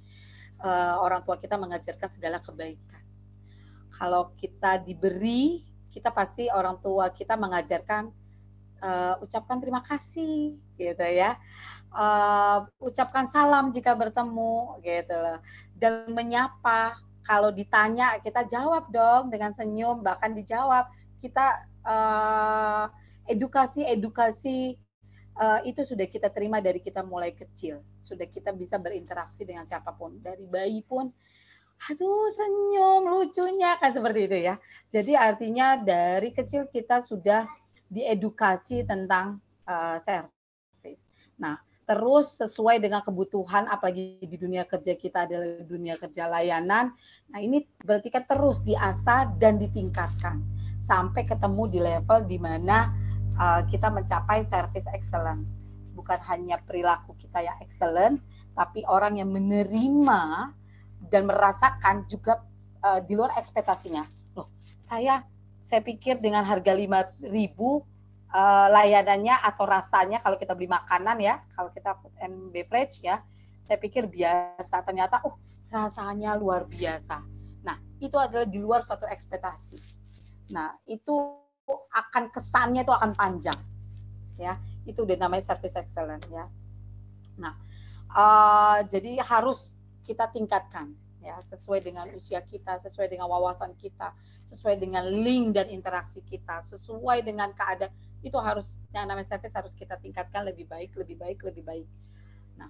orang tua kita mengajarkan segala kebaikan. Kalau kita diberi, kita pasti orang tua kita mengajarkan ucapkan terima kasih, gitu ya. Ucapkan salam jika bertemu, gitu loh. Dan menyapa. Kalau ditanya, kita jawab dong dengan senyum, bahkan dijawab. Kita edukasi itu sudah kita terima dari kita mulai kecil. Sudah kita bisa berinteraksi dengan siapapun. Dari bayi pun, aduh senyum, lucunya, kan seperti itu ya. Jadi artinya dari kecil kita sudah diedukasi tentang servis. Nah, terus sesuai dengan kebutuhan, apalagi di dunia kerja kita adalah dunia kerja layanan. Nah, ini berarti kan terus diasah dan ditingkatkan sampai ketemu di level di mana kita mencapai service excellent. Bukan hanya perilaku kita yang excellent, tapi orang yang menerima dan merasakan juga di luar ekspektasinya. Loh, saya pikir dengan harga 5.000 layanannya atau rasanya, kalau kita beli makanan ya, kalau kita food and beverage ya, saya pikir biasa, ternyata rasanya luar biasa. Nah, itu adalah di luar suatu ekspektasi. Nah, itu akan kesannya itu akan panjang, ya. Itu udah namanya service excellent ya. Nah, jadi harus kita tingkatkan ya, sesuai dengan usia kita, sesuai dengan wawasan kita, sesuai dengan link dan interaksi kita, sesuai dengan keadaan. Itu harus, yang namanya service harus kita tingkatkan lebih baik. Nah,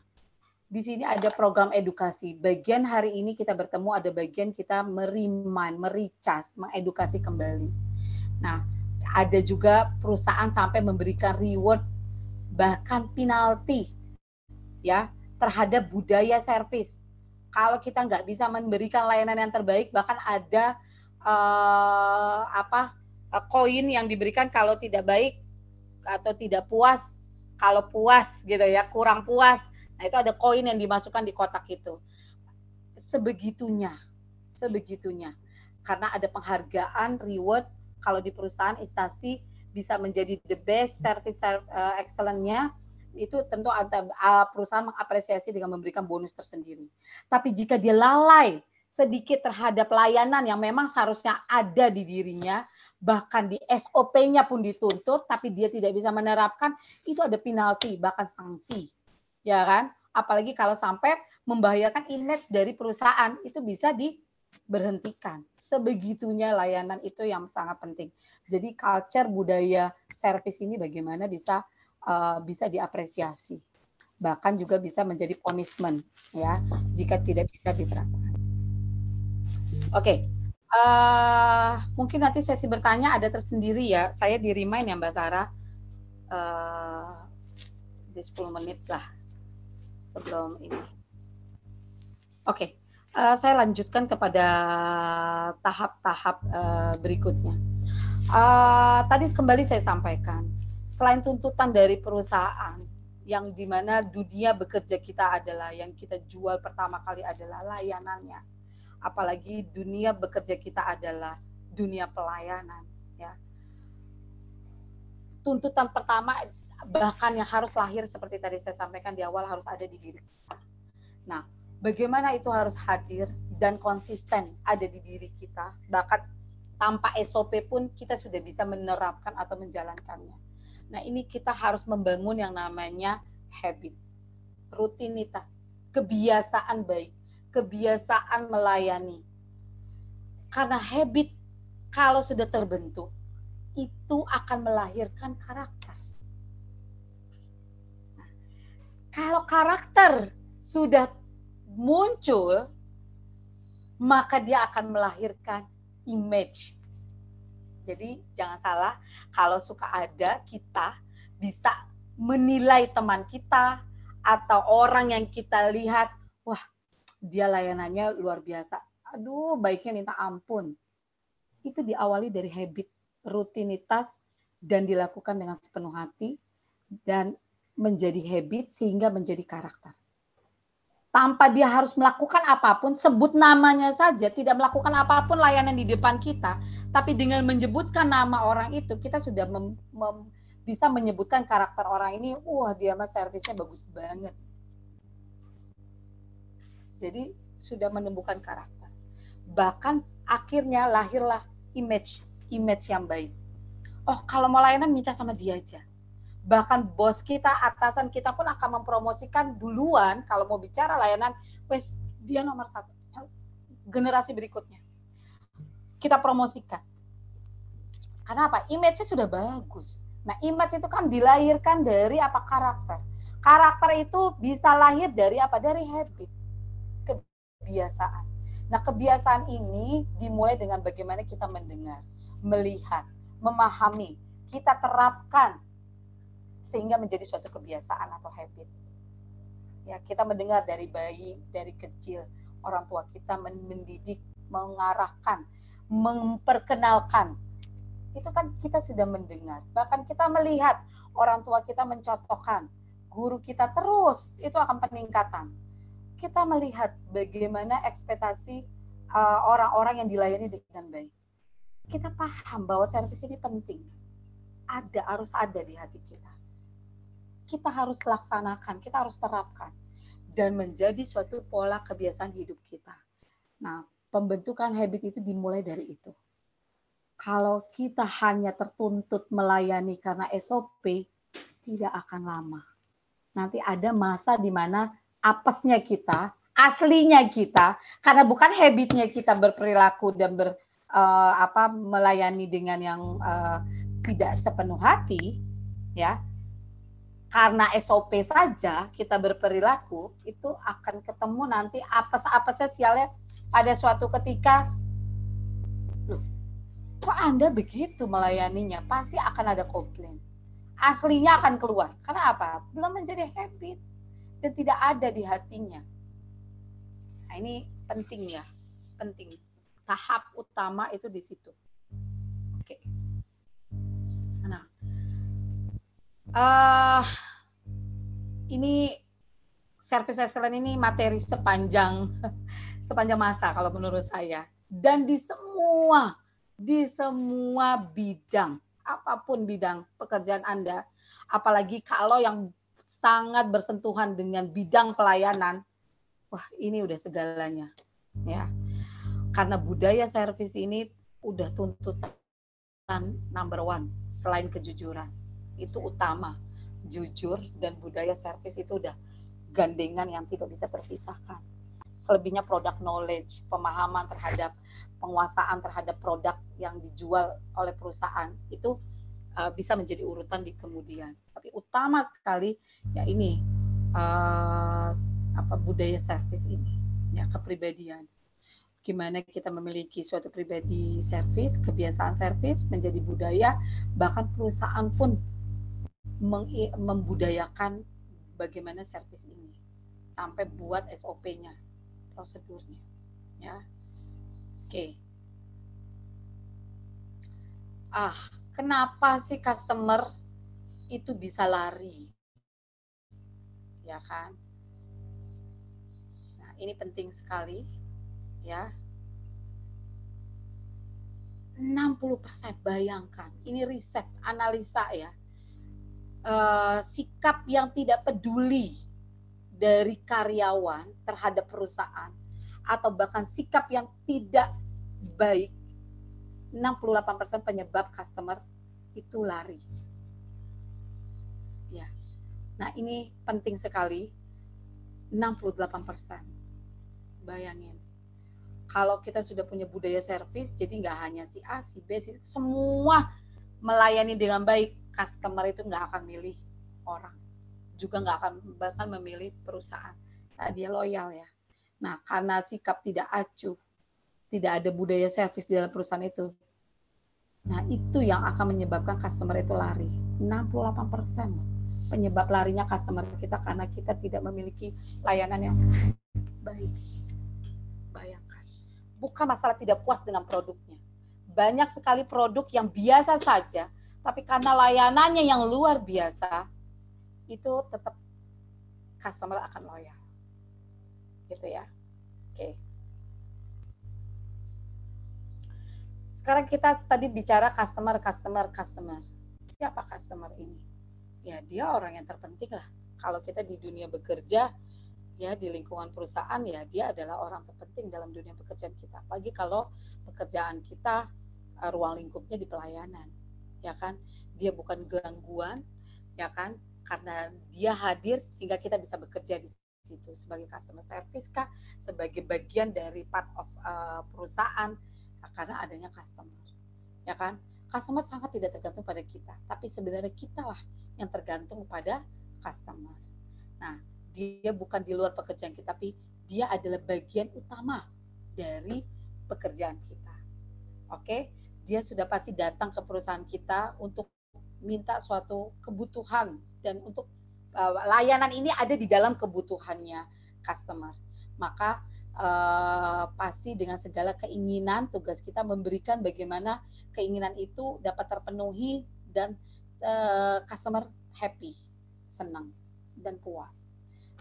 di sini ada program edukasi. Bagian hari ini kita bertemu, ada bagian kita meremind, mericas, mengedukasi kembali. Nah, ada juga perusahaan sampai memberikan reward bahkan penalti ya terhadap budaya servis. Kalau kita nggak bisa memberikan layanan yang terbaik, bahkan ada koin yang diberikan kalau tidak baik atau tidak puas, kalau puas gitu ya, kurang puas. Nah, itu ada koin yang dimasukkan di kotak itu. Sebegitunya. Karena ada penghargaan, reward, kalau di perusahaan instansi bisa menjadi the best service excellence-nya, itu tentu perusahaan mengapresiasi dengan memberikan bonus tersendiri. Tapi jika dia lalai sedikit terhadap layanan yang memang seharusnya ada di dirinya, bahkan di SOP-nya pun dituntut, tapi dia tidak bisa menerapkan, itu ada penalti, bahkan sanksi. Ya kan? Apalagi kalau sampai membahayakan image dari perusahaan, itu bisa diberhentikan. Sebegitunya layanan itu yang sangat penting. Jadi culture budaya service ini bagaimana bisa diapresiasi. Bahkan juga bisa menjadi punishment ya jika tidak bisa diterapkan. Oke. Mungkin nanti sesi bertanya ada tersendiri ya. Saya di-remind ya Mbak Sarah. Di 10 menit lah sebelum ini. Oke. Saya lanjutkan kepada tahap-tahap berikutnya. Tadi kembali saya sampaikan, selain tuntutan dari perusahaan yang dimana dunia bekerja kita adalah yang kita jual pertama kali adalah layanannya, apalagi dunia bekerja kita adalah dunia pelayanan. Ya. Tuntutan pertama bahkan yang harus lahir seperti tadi saya sampaikan di awal harus ada di diri kita. Nah, bagaimana itu harus hadir dan konsisten ada di diri kita, bahkan tanpa SOP pun kita sudah bisa menerapkan atau menjalankannya. Nah, ini kita harus membangun yang namanya habit, rutinitas, kebiasaan baik, kebiasaan melayani. Karena habit kalau sudah terbentuk, itu akan melahirkan karakter. Nah, kalau karakter sudah muncul, maka dia akan melahirkan image. Jadi jangan salah, kalau suka ada kita bisa menilai teman kita atau orang yang kita lihat, wah dia layanannya luar biasa, aduh baiknya minta ampun. Itu diawali dari habit, rutinitas, dan dilakukan dengan sepenuh hati, dan menjadi habit sehingga menjadi karakter. Tanpa dia harus melakukan apapun, sebut namanya saja, tidak melakukan apapun layanan di depan kita, tapi dengan menyebutkan nama orang itu, kita sudah bisa menyebutkan karakter orang ini, wah dia mah servisnya bagus banget. Jadi sudah menumbuhkan karakter. Bahkan akhirnya lahirlah image yang baik. Oh kalau mau layanan minta sama dia aja. Bahkan bos kita, atasan kita pun akan mempromosikan duluan kalau mau bicara layanan, wes dia nomor 1, generasi berikutnya kita promosikan. Karena apa? Image-nya sudah bagus. Nah, image itu kan dilahirkan dari apa? Karakter. Karakter itu bisa lahir dari apa? Dari habit, kebiasaan. Nah, kebiasaan ini dimulai dengan bagaimana kita mendengar, melihat, memahami, kita terapkan sehingga menjadi suatu kebiasaan atau habit. Ya, kita mendengar dari bayi, dari kecil, orang tua kita mendidik, mengarahkan, memperkenalkan. Itu kan kita sudah mendengar. Bahkan kita melihat orang tua kita mencontohkan, guru kita terus, itu akan peningkatan. Kita melihat bagaimana ekspektasi orang-orang yang dilayani dengan baik. Kita paham bahwa servis ini penting. Harus ada di hati kita. Kita harus laksanakan, kita harus terapkan, dan menjadi suatu pola kebiasaan hidup kita. Nah, pembentukan habit itu dimulai dari itu. Kalau kita hanya tertuntut melayani karena SOP, tidak akan lama. Nanti ada masa di mana apesnya kita, aslinya kita, karena bukan habitnya kita berperilaku dan melayani dengan yang tidak sepenuh hati, ya. Karena SOP saja kita berperilaku, itu akan ketemu nanti apes-apesnya sialnya pada suatu ketika, loh, Kok Anda begitu melayaninya? Pasti akan ada komplain. Aslinya akan keluar. Karena apa? Belum menjadi habit dan tidak ada di hatinya. Nah, ini penting ya. Penting. Tahap utama itu di situ. Oke. Nah, ini service excellence ini materi sepanjang masa kalau menurut saya. Dan di semua bidang, apapun bidang pekerjaan Anda, apalagi kalau yang sangat bersentuhan dengan bidang pelayanan, wah ini udah segalanya. Ya. Karena budaya servis ini udah tuntutan number one selain kejujuran. Itu utama. Jujur dan budaya servis itu udah gandengan yang tidak bisa terpisahkan. Selebihnya product knowledge, pemahaman terhadap penguasaan terhadap produk yang dijual oleh perusahaan itu bisa menjadi urutan di kemudian. Tapi utama sekali ya ini budaya servis ini, ya kepribadian. Gimana kita memiliki suatu pribadi servis, kebiasaan servis menjadi budaya, bahkan perusahaan pun membudayakan bagaimana servis ini sampai buat SOP-nya, prosedurnya, ya. Oke. Kenapa sih customer itu bisa lari? Ya kan? Nah, ini penting sekali, ya. 60% bayangkan, ini riset, analisa ya. Sikap yang tidak peduli dari karyawan terhadap perusahaan atau bahkan sikap yang tidak baik, 68% penyebab customer itu lari. Ya. Nah, ini penting sekali. 68%. Bayangin. Kalau kita sudah punya budaya servis, jadi nggak hanya si A, si B, si semua melayani dengan baik, customer itu nggak akan milih orang, juga nggak akan bahkan memilih perusahaan. Nah, dia loyal ya. Nah, karena sikap tidak acuh, tidak ada budaya servis di dalam perusahaan itu. Nah, itu yang akan menyebabkan customer itu lari. 68% penyebab larinya customer kita karena kita tidak memiliki layanan yang baik. Bayangkan. Bukan masalah tidak puas dengan produknya. Banyak sekali produk yang biasa saja, tapi karena layanannya yang luar biasa, itu tetap customer akan loyal. Gitu ya. Oke. Sekarang kita tadi bicara customer. Siapa customer ini? Ya, dia orang yang terpenting lah. Kalau kita di dunia bekerja, ya di lingkungan perusahaan, ya dia adalah orang terpenting dalam dunia pekerjaan kita. Apalagi kalau pekerjaan kita ruang lingkupnya di pelayanan, ya kan? Dia bukan gangguan, ya kan? Karena dia hadir sehingga kita bisa bekerja di situ sebagai customer service kah, sebagai bagian dari part of perusahaan, karena adanya customer, ya kan? Customer sangat tidak tergantung pada kita, tapi sebenarnya kita lah yang tergantung pada customer. Nah, dia bukan di luar pekerjaan kita, tapi dia adalah bagian utama dari pekerjaan kita. Oke? Dia sudah pasti datang ke perusahaan kita untuk minta suatu kebutuhan dan untuk layanan ini ada di dalam kebutuhannya customer. Maka pasti dengan segala keinginan, tugas kita memberikan bagaimana keinginan itu dapat terpenuhi dan customer happy, senang dan puas.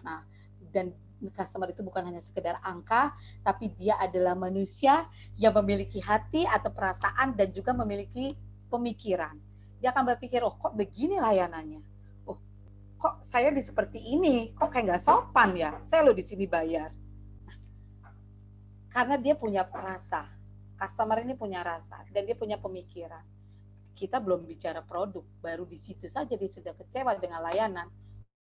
Nah, dan customer itu bukan hanya sekedar angka, tapi dia adalah manusia yang memiliki hati atau perasaan dan juga memiliki pemikiran. Dia akan berpikir, oh kok begini layanannya? Oh, kok saya di seperti ini? Kok kayak nggak sopan ya? Saya lo di sini bayar. Karena dia punya rasa. Customer ini punya rasa dan dia punya pemikiran. Kita belum bicara produk, baru di situ saja dia sudah kecewa dengan layanan.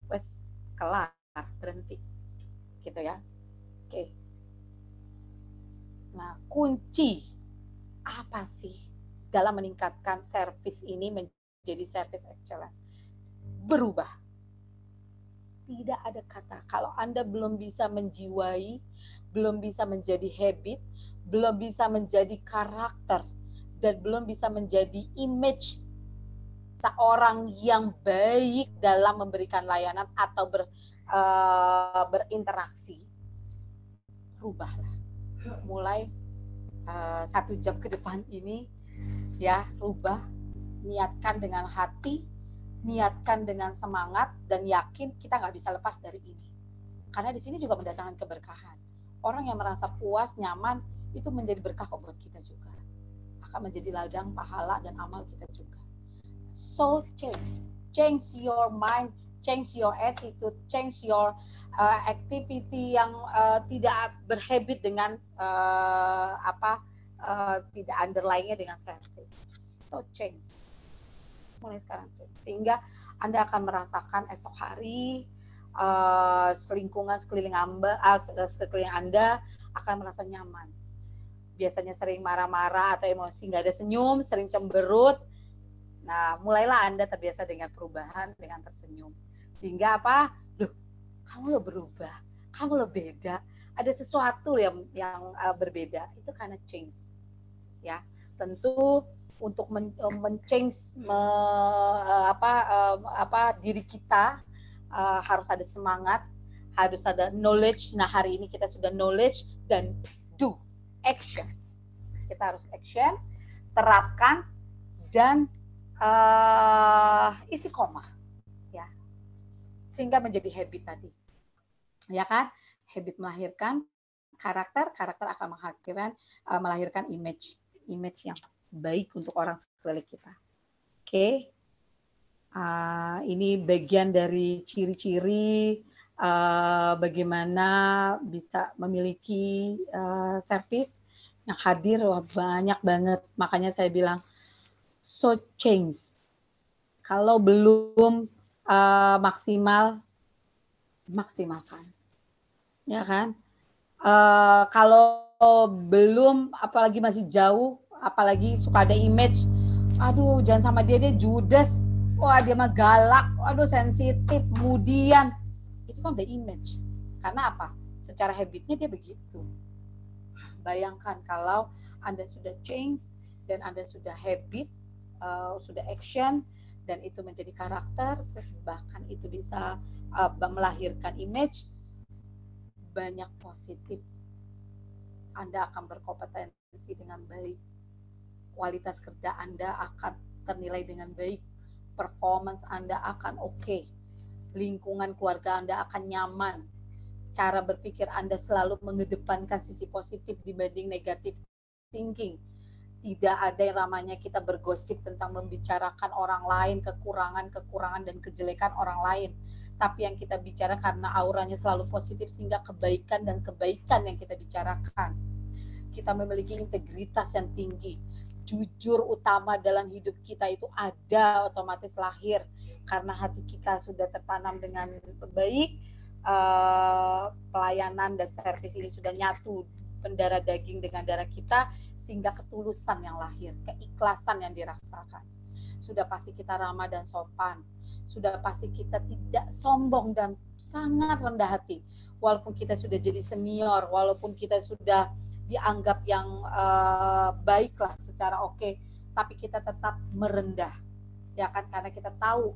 Wes kelar, berhenti. Gitu ya. Oke. Nah, kunci apa sih dalam meningkatkan service ini menjadi service excellence? Berubah. Tidak ada kata. Kalau Anda belum bisa menjiwai, belum bisa menjadi habit, belum bisa menjadi karakter dan belum bisa menjadi image seorang yang baik dalam memberikan layanan atau berinteraksi, rubahlah. Mulai 1 jam ke depan ini, ya, rubah, niatkan dengan hati, niatkan dengan semangat, dan yakin kita nggak bisa lepas dari ini. Karena di sini juga mendatangkan keberkahan. Orang yang merasa puas, nyaman, itu menjadi berkah buat kita juga. Akan menjadi ladang pahala dan amal kita juga. So change your mind, change your attitude, change your activity yang tidak berhabit dengan tidak underlying-nya dengan service. So change, mulai sekarang change, sehingga Anda akan merasakan esok hari lingkungan sekeliling Anda akan merasa nyaman. Biasanya sering marah-marah atau emosi, nggak ada senyum, sering cemberut. Nah, mulailah Anda terbiasa dengan perubahan, dengan tersenyum. Sehingga apa? Loh, kamu lo berubah, kamu lo beda. Ada sesuatu yang berbeda. Itu karena change. Ya, tentu untuk men-change diri kita harus ada semangat, harus ada knowledge. Nah, hari ini kita sudah knowledge dan do action. Kita harus action, terapkan, dan istiqomah, ya, sehingga menjadi habit tadi, ya kan? Habit melahirkan karakter, karakter akan melahirkan image yang baik untuk orang sekeliling kita. Oke, ini bagian dari ciri-ciri bagaimana bisa memiliki service yang hadir. Wah, banyak banget, makanya saya bilang so change. Kalau belum maksimalkan, ya kan? Kalau belum, apalagi masih jauh, apalagi suka ada image, aduh jangan sama dia judes, wah dia mah galak, aduh sensitif, kemudian itu kan udah image. Karena apa? Secara habitnya dia begitu. Bayangkan kalau Anda sudah change dan Anda sudah habit, sudah action, dan itu menjadi karakter, bahkan itu bisa melahirkan image, banyak positif. Anda akan berkompetensi dengan baik, kualitas kerja Anda akan ternilai dengan baik, performance Anda akan oke, lingkungan keluarga Anda akan nyaman, cara berpikir Anda selalu mengedepankan sisi positif dibanding negatif thinking. Tidak ada yang namanya kita bergosip tentang membicarakan orang lain, kekurangan dan kejelekan orang lain. Tapi yang kita bicara karena auranya selalu positif, sehingga kebaikan yang kita bicarakan. Kita memiliki integritas yang tinggi. Jujur utama dalam hidup kita itu ada, otomatis lahir. Karena hati kita sudah tertanam dengan baik, pelayanan dan servis ini sudah nyatu mendarah daging dengan darah kita, sehingga ketulusan yang lahir, keikhlasan yang dirasakan. Sudah pasti kita ramah dan sopan, sudah pasti kita tidak sombong dan sangat rendah hati. Walaupun kita sudah jadi senior, walaupun kita sudah dianggap yang baiklah secara oke, tapi kita tetap merendah, ya kan? Karena kita tahu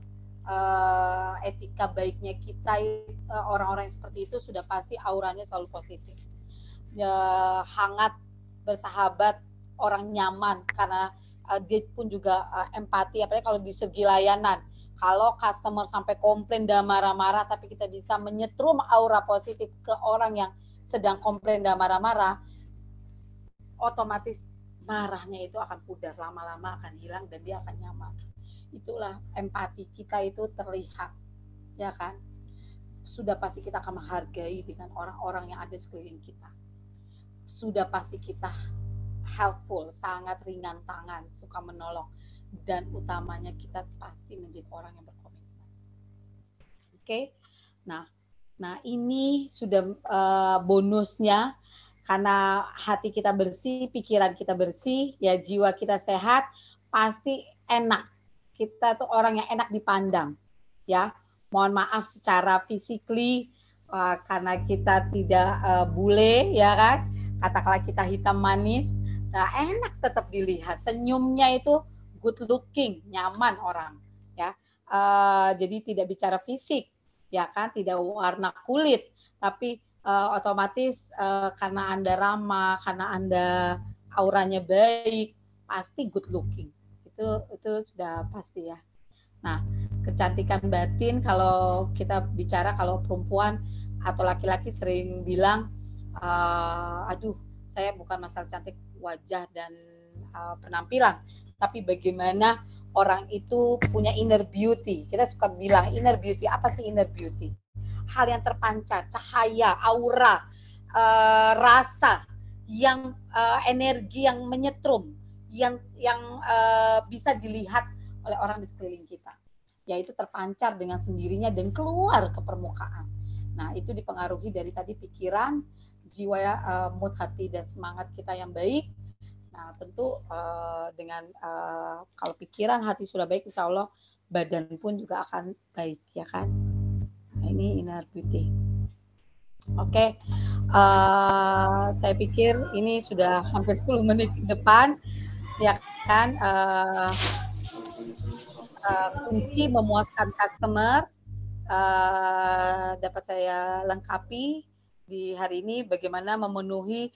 etika baiknya kita, orang-orang yang seperti itu sudah pasti auranya selalu positif, hangat, bersahabat, orang nyaman, karena dia pun juga empati, apalagi kalau di segi layanan. Kalau customer sampai komplain dan marah-marah, tapi kita bisa menyetrum aura positif ke orang yang sedang komplain dan marah-marah, otomatis marahnya itu akan pudar, lama-lama akan hilang dan dia akan nyaman. Itulah empati kita itu terlihat, ya kan? Sudah pasti kita akan menghargai dengan orang-orang yang ada sekeliling kita. Sudah pasti kita helpful, sangat ringan tangan, suka menolong, dan utamanya kita pasti menjadi orang yang berkomitmen. Oke, nah ini sudah bonusnya, karena hati kita bersih, pikiran kita bersih, ya jiwa kita sehat, pasti enak. Kita tuh orang yang enak dipandang, ya. Mohon maaf secara physically, karena kita tidak bule, ya kan. Katakanlah kita hitam manis, Nah, enak tetap dilihat. Senyumnya itu good looking, nyaman orang, ya. Jadi tidak bicara fisik, ya kan, tidak warna kulit, tapi otomatis karena Anda ramah, karena Anda auranya baik, pasti good looking. Itu sudah pasti ya. Nah, kecantikan batin kalau kita bicara, kalau perempuan atau laki-laki sering bilang, aduh, saya bukan masalah cantik wajah dan penampilan, tapi bagaimana orang itu punya inner beauty. Kita suka bilang inner beauty. Apa sih inner beauty? Hal yang terpancar, cahaya, aura, rasa, yang energi yang menyetrum, yang bisa dilihat oleh orang di sekeliling kita, yaitu terpancar dengan sendirinya dan keluar ke permukaan. Nah, itu dipengaruhi dari tadi pikiran, jiwa, mood hati dan semangat kita yang baik. Nah, tentu dengan kalau pikiran hati sudah baik, insya Allah badan pun juga akan baik, ya kan? Nah, ini inner beauty. Oke, saya pikir ini sudah hampir 10 menit ke depan, ya kan? Kunci memuaskan customer dapat saya lengkapi di hari ini, bagaimana memenuhi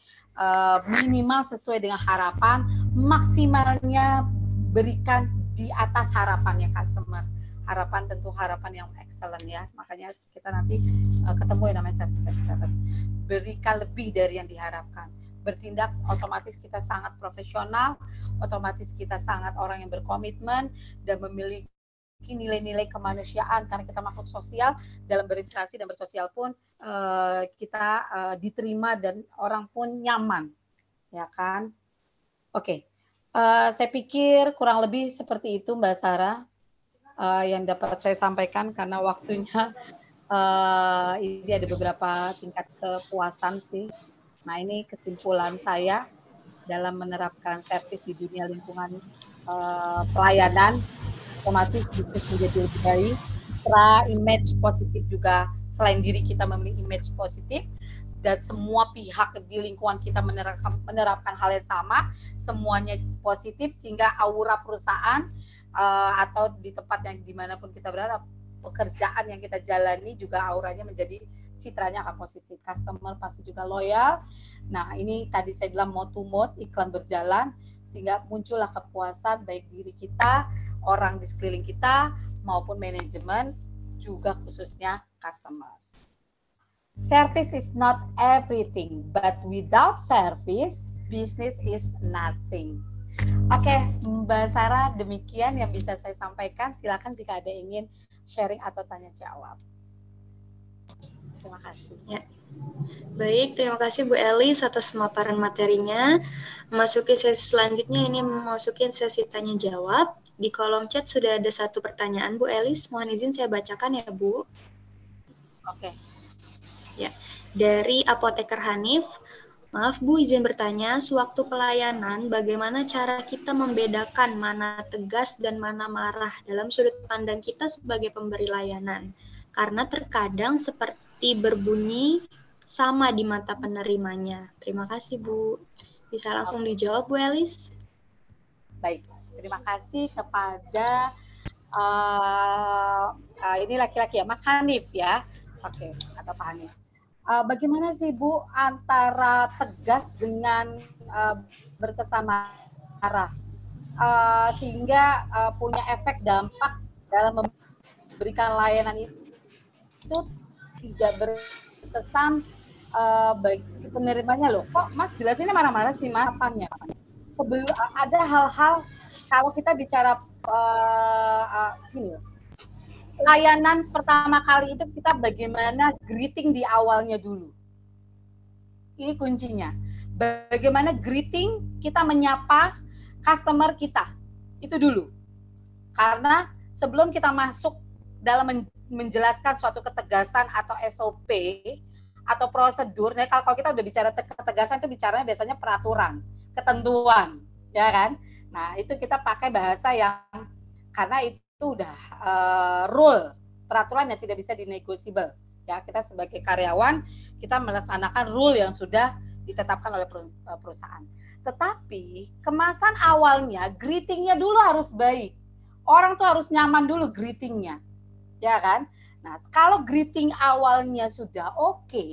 minimal sesuai dengan harapan, maksimalnya berikan di atas harapannya customer. Harapan tentu harapan yang excellent ya, makanya kita nanti ketemu yang namanya service. Berikan lebih dari yang diharapkan. Bertindak otomatis kita sangat profesional, otomatis kita sangat orang yang berkomitmen dan memiliki nilai-nilai kemanusiaan, karena kita makhluk sosial, dalam berinteraksi dan bersosial pun kita diterima dan orang pun nyaman, ya kan? Oke, saya pikir kurang lebih seperti itu Mbak Sarah yang dapat saya sampaikan, karena waktunya ini ada beberapa tingkat kepuasan sih. Nah, ini kesimpulan saya dalam menerapkan servis di dunia lingkungan pelayanan. Otomatis bisnis menjadi lebih baik, image positif juga, selain diri kita memiliki image positif, dan semua pihak di lingkungan kita menerapkan hal yang sama, semuanya positif, sehingga aura perusahaan atau di tempat yang dimanapun kita berada, pekerjaan yang kita jalani juga auranya menjadi, citranya akan positif, customer pasti juga loyal. Nah, ini tadi saya bilang mode to mode, iklan berjalan, sehingga muncullah kepuasan baik diri kita, orang di sekeliling kita, maupun manajemen, juga khususnya customer. Service is not everything, but without service, business is nothing. Oke, Mbak Sarah, demikian yang bisa saya sampaikan. Silakan jika ada ingin sharing atau tanya jawab. Terima kasih. Ya. Baik, terima kasih Bu Elis atas pemaparan materinya. Memasuki sesi selanjutnya, ini memasukin sesi tanya jawab. Di kolom chat sudah ada satu pertanyaan Bu Elis, mohon izin saya bacakan ya Bu. Oke. Ya, dari Apoteker Hanif. Maaf Bu, izin bertanya, sewaktu pelayanan bagaimana cara kita membedakan mana tegas dan mana marah dalam sudut pandang kita sebagai pemberi layanan? Karena terkadang seperti berbunyi sama di mata penerimanya. Terima kasih Bu. Bisa langsung dijawab Bu Elis? Baik, terima kasih kepada ini laki-laki ya, Mas Hanif ya. Oke, atau Pak Hanif. Bagaimana sih Bu antara tegas dengan berkesan marah sehingga punya efek dampak dalam memberikan layanan itu tidak berkesan bagi si penerimanya loh. Kok Mas jelasinnya marah-marah sih Mas? Apanya? Ada hal-hal kalau kita bicara gini, layanan pertama kali itu kita bagaimana greeting di awalnya dulu. Ini kuncinya. Bagaimana greeting kita menyapa customer kita. Itu dulu. Karena sebelum kita masuk dalam menjelaskan suatu ketegasan atau SOP atau prosedur, nah kalau kita udah bicara ketegasan itu bicaranya biasanya peraturan, ketentuan, ya kan? Nah, itu kita pakai bahasa yang karena itu udah rule, peraturan yang tidak bisa dinegosiable. Ya, kita sebagai karyawan kita melaksanakan rule yang sudah ditetapkan oleh perusahaan. Tetapi kemasan awalnya, greetingnya dulu harus baik. Orang tuh harus nyaman dulu greetingnya, ya kan? Nah, kalau greeting awalnya sudah oke,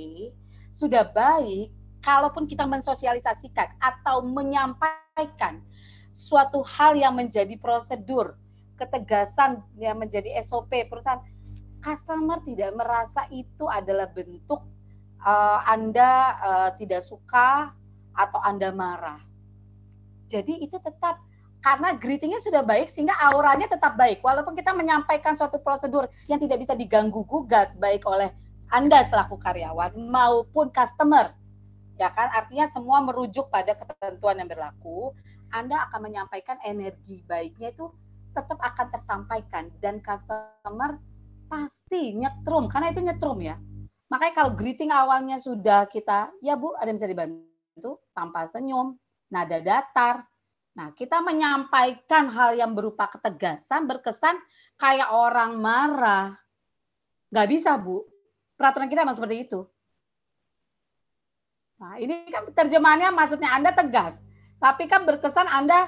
sudah baik, kalaupun kita mensosialisasikan atau menyampaikan suatu hal yang menjadi prosedur, ketegasan yang menjadi SOP perusahaan, customer tidak merasa itu adalah bentuk Anda tidak suka atau Anda marah. Jadi itu tetap karena greetingnya sudah baik sehingga auranya tetap baik. Walaupun kita menyampaikan suatu prosedur yang tidak bisa diganggu gugat baik oleh Anda selaku karyawan maupun customer. Ya kan? Artinya semua merujuk pada ketentuan yang berlaku. Anda akan menyampaikan energi baiknya itu tetap akan tersampaikan dan customer pasti nyetrum karena itu nyetrum ya. Makanya kalau greeting awalnya sudah kita, ya Bu, ada yang bisa dibantu tanpa senyum, nada datar. Nah, kita menyampaikan hal yang berupa ketegasan, berkesan kayak orang marah. Nggak bisa, Bu. Peraturan kita memang seperti itu. Nah, ini kan terjemahannya maksudnya Anda tegas. Tapi kan berkesan Anda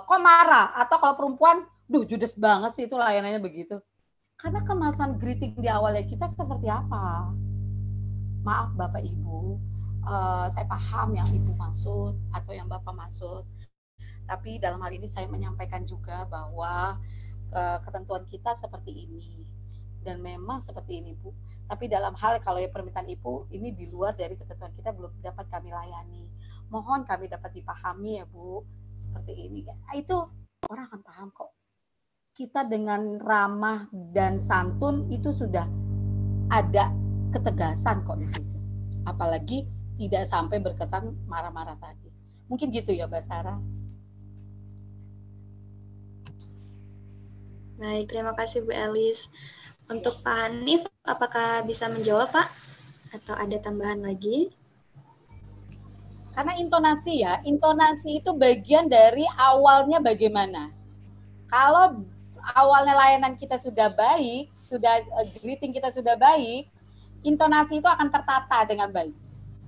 kok marah. Atau kalau perempuan, duh judes banget sih itu layanannya begitu. Karena kemasan greeting di awalnya kita seperti apa? Maaf Bapak Ibu, saya paham yang Ibu maksud atau yang Bapak maksud. Tapi dalam hal ini saya menyampaikan juga bahwa ketentuan kita seperti ini. Dan memang seperti ini Bu. Tapi dalam hal kalau ya permintaan Ibu, ini di luar dari ketentuan kita belum dapat kami layani. Mohon kami dapat dipahami ya Bu. Seperti ini. Nah, itu orang akan paham kok. Kita dengan ramah dan santun itu sudah ada ketegasan kok di situ. Apalagi tidak sampai berkesan marah-marah tadi. Mungkin gitu ya Mbak Sarah. Baik, terima kasih Bu Elis. Untuk Pak Hanif, apakah bisa menjawab Pak? Atau ada tambahan lagi? Karena intonasi ya, intonasi itu bagian dari awalnya bagaimana. Kalau awalnya layanan kita sudah baik, sudah greeting kita sudah baik, intonasi itu akan tertata dengan baik.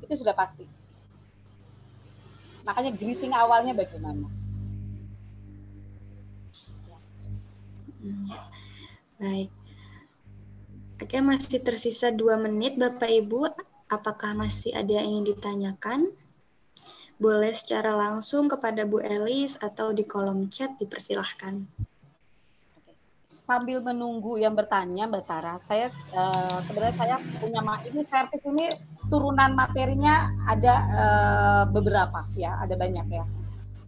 Itu sudah pasti. Makanya greeting awalnya bagaimana. Baik. Oke, masih tersisa 2 menit Bapak Ibu. Apakah masih ada yang ingin ditanyakan? Boleh secara langsung kepada Bu Elis atau di kolom chat dipersilahkan. Sambil menunggu yang bertanya Mbak Sarah, saya sebenarnya saya punya ini servis ini turunan materinya ada beberapa ya, ada banyak ya.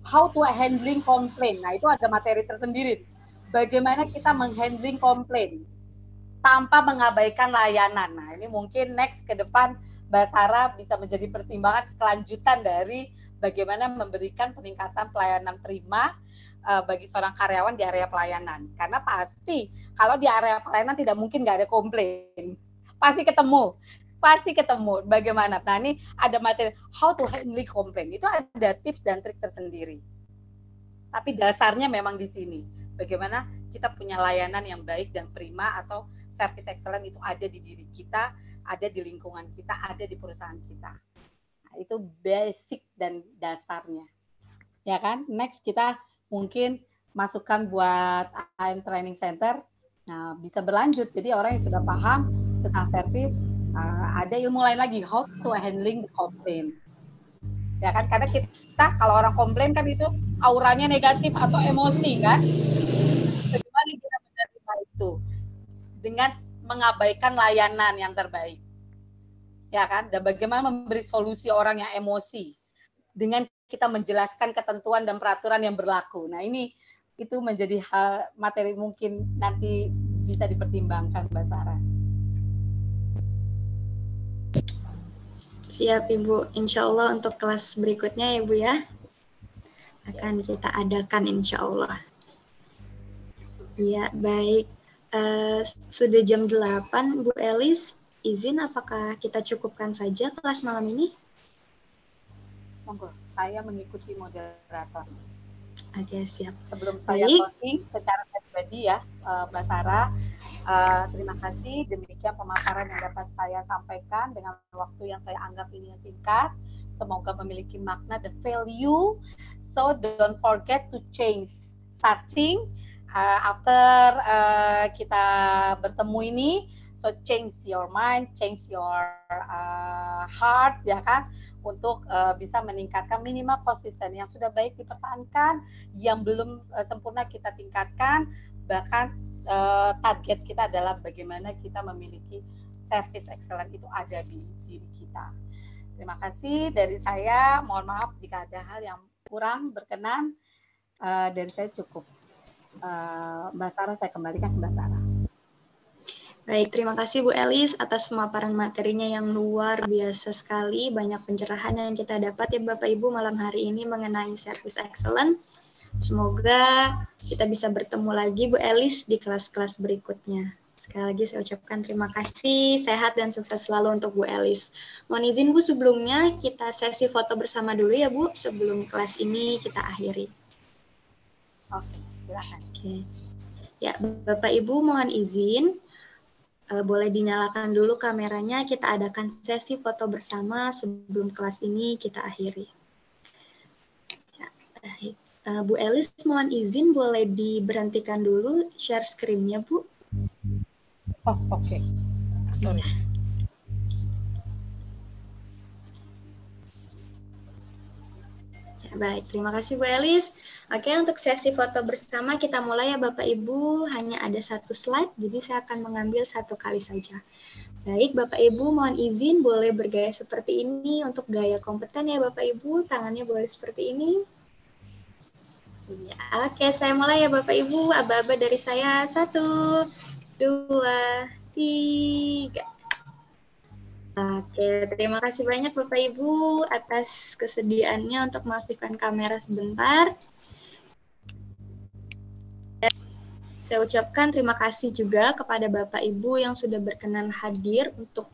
How to handling complaint. Nah, itu ada materi tersendiri. Bagaimana kita menghandling komplain tanpa mengabaikan layanan. Nah, ini mungkin next ke depan Mbak Sarah bisa menjadi pertimbangan kelanjutan dari bagaimana memberikan peningkatan pelayanan prima bagi seorang karyawan di area pelayanan. Karena pasti kalau di area pelayanan tidak mungkin nggak ada komplain. Pasti ketemu. Bagaimana? Nah, ini ada materi how to handle complaint. Itu ada tips dan trik tersendiri. Tapi dasarnya memang di sini. Bagaimana kita punya layanan yang baik dan prima atau service excellent itu ada di diri kita, ada di lingkungan kita, ada di perusahaan kita. Nah, itu basic dan dasarnya. Ya kan? Next kita mungkin masukkan buat AM Training Center. Nah, bisa berlanjut. Jadi orang yang sudah paham tentang service, ada ilmu lain lagi, how to handling the complaint. Ya kan? Karena kita kalau orang komplain kan itu auranya negatif atau emosi kan? Bagaimana kita menerima itu dengan mengabaikan layanan yang terbaik. Ya kan? Dan bagaimana memberi solusi orang yang emosi dengan kita menjelaskan ketentuan dan peraturan yang berlaku. Nah, ini itu menjadi hal materi mungkin nanti bisa dipertimbangkan Mbak Sarah. Siap Ibu, insya Allah untuk kelas berikutnya ya Bu ya, akan kita adakan insya Allah. Ya, baik. Sudah jam 8, Bu Elis, izin apakah kita cukupkan saja kelas malam ini? Monggo, saya mengikuti moderator. Oke, siap. Sebelum saya closing secara pribadi ya, Mbak Sarah, terima kasih. Demikian pemaparan yang dapat saya sampaikan dengan waktu yang saya anggap ini singkat. semoga memiliki makna dan value. So don't forget to change starting after kita bertemu ini. So change your mind, change your heart, ya kan, untuk bisa meningkatkan minimal konsisten. Yang sudah baik dipertahankan, yang belum sempurna kita tingkatkan. Bahkan target kita adalah bagaimana kita memiliki service excellent itu ada di diri kita. Terima kasih dari saya. Mohon maaf jika ada hal yang kurang berkenan. Dari saya cukup. Mbak Sarah, saya kembalikan ke Mbak Sarah. Baik, terima kasih Bu Elis atas pemaparan materinya yang luar biasa sekali. Banyak pencerahan yang kita dapat ya Bapak Ibu malam hari ini mengenai service excellent. Semoga kita bisa bertemu lagi Bu Elis di kelas-kelas berikutnya. Sekali lagi saya ucapkan terima kasih, sehat dan sukses selalu untuk Bu Elis. Mohon izin Bu, sebelumnya kita sesi foto bersama dulu ya Bu, sebelum kelas ini kita akhiri. Oke, silakan. Oke. Ya, Bapak Ibu mohon izin. Boleh dinyalakan dulu kameranya, kita adakan sesi foto bersama sebelum kelas ini kita akhiri. Ya, baik. Bu Elis mohon izin boleh diberhentikan dulu share screen-nya Bu. Oh, oke. Sorry. Baik, terima kasih Bu Elis. Oke, untuk sesi foto bersama kita mulai ya Bapak Ibu. Hanya ada satu slide, jadi saya akan mengambil satu kali saja. Baik, Bapak Ibu mohon izin boleh bergaya seperti ini untuk gaya kompeten ya Bapak Ibu. Tangannya boleh seperti ini. Ya, oke, saya mulai ya Bapak Ibu. Aba-aba dari saya. 1, 2, 3. Oke, terima kasih banyak Bapak Ibu atas kesediaannya untuk mengaktifkan kamera sebentar. Saya ucapkan terima kasih juga kepada Bapak Ibu yang sudah berkenan hadir untuk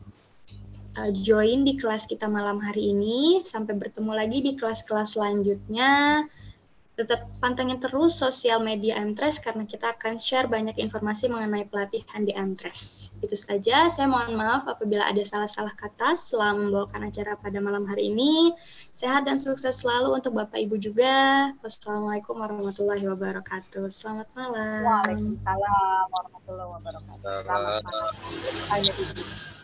join di kelas kita malam hari ini. Sampai bertemu lagi di kelas-kelas selanjutnya. Tetap pantengin terus sosial media Mtres karena kita akan share banyak informasi mengenai pelatihan di Mtres. Itu saja, saya mohon maaf apabila ada salah-salah kata selama membawakan acara pada malam hari ini. Sehat dan sukses selalu untuk Bapak Ibu juga. Wassalamualaikum warahmatullahi wabarakatuh. Selamat malam. Waalaikumsalam warahmatullahi wabarakatuh. Selamat malam.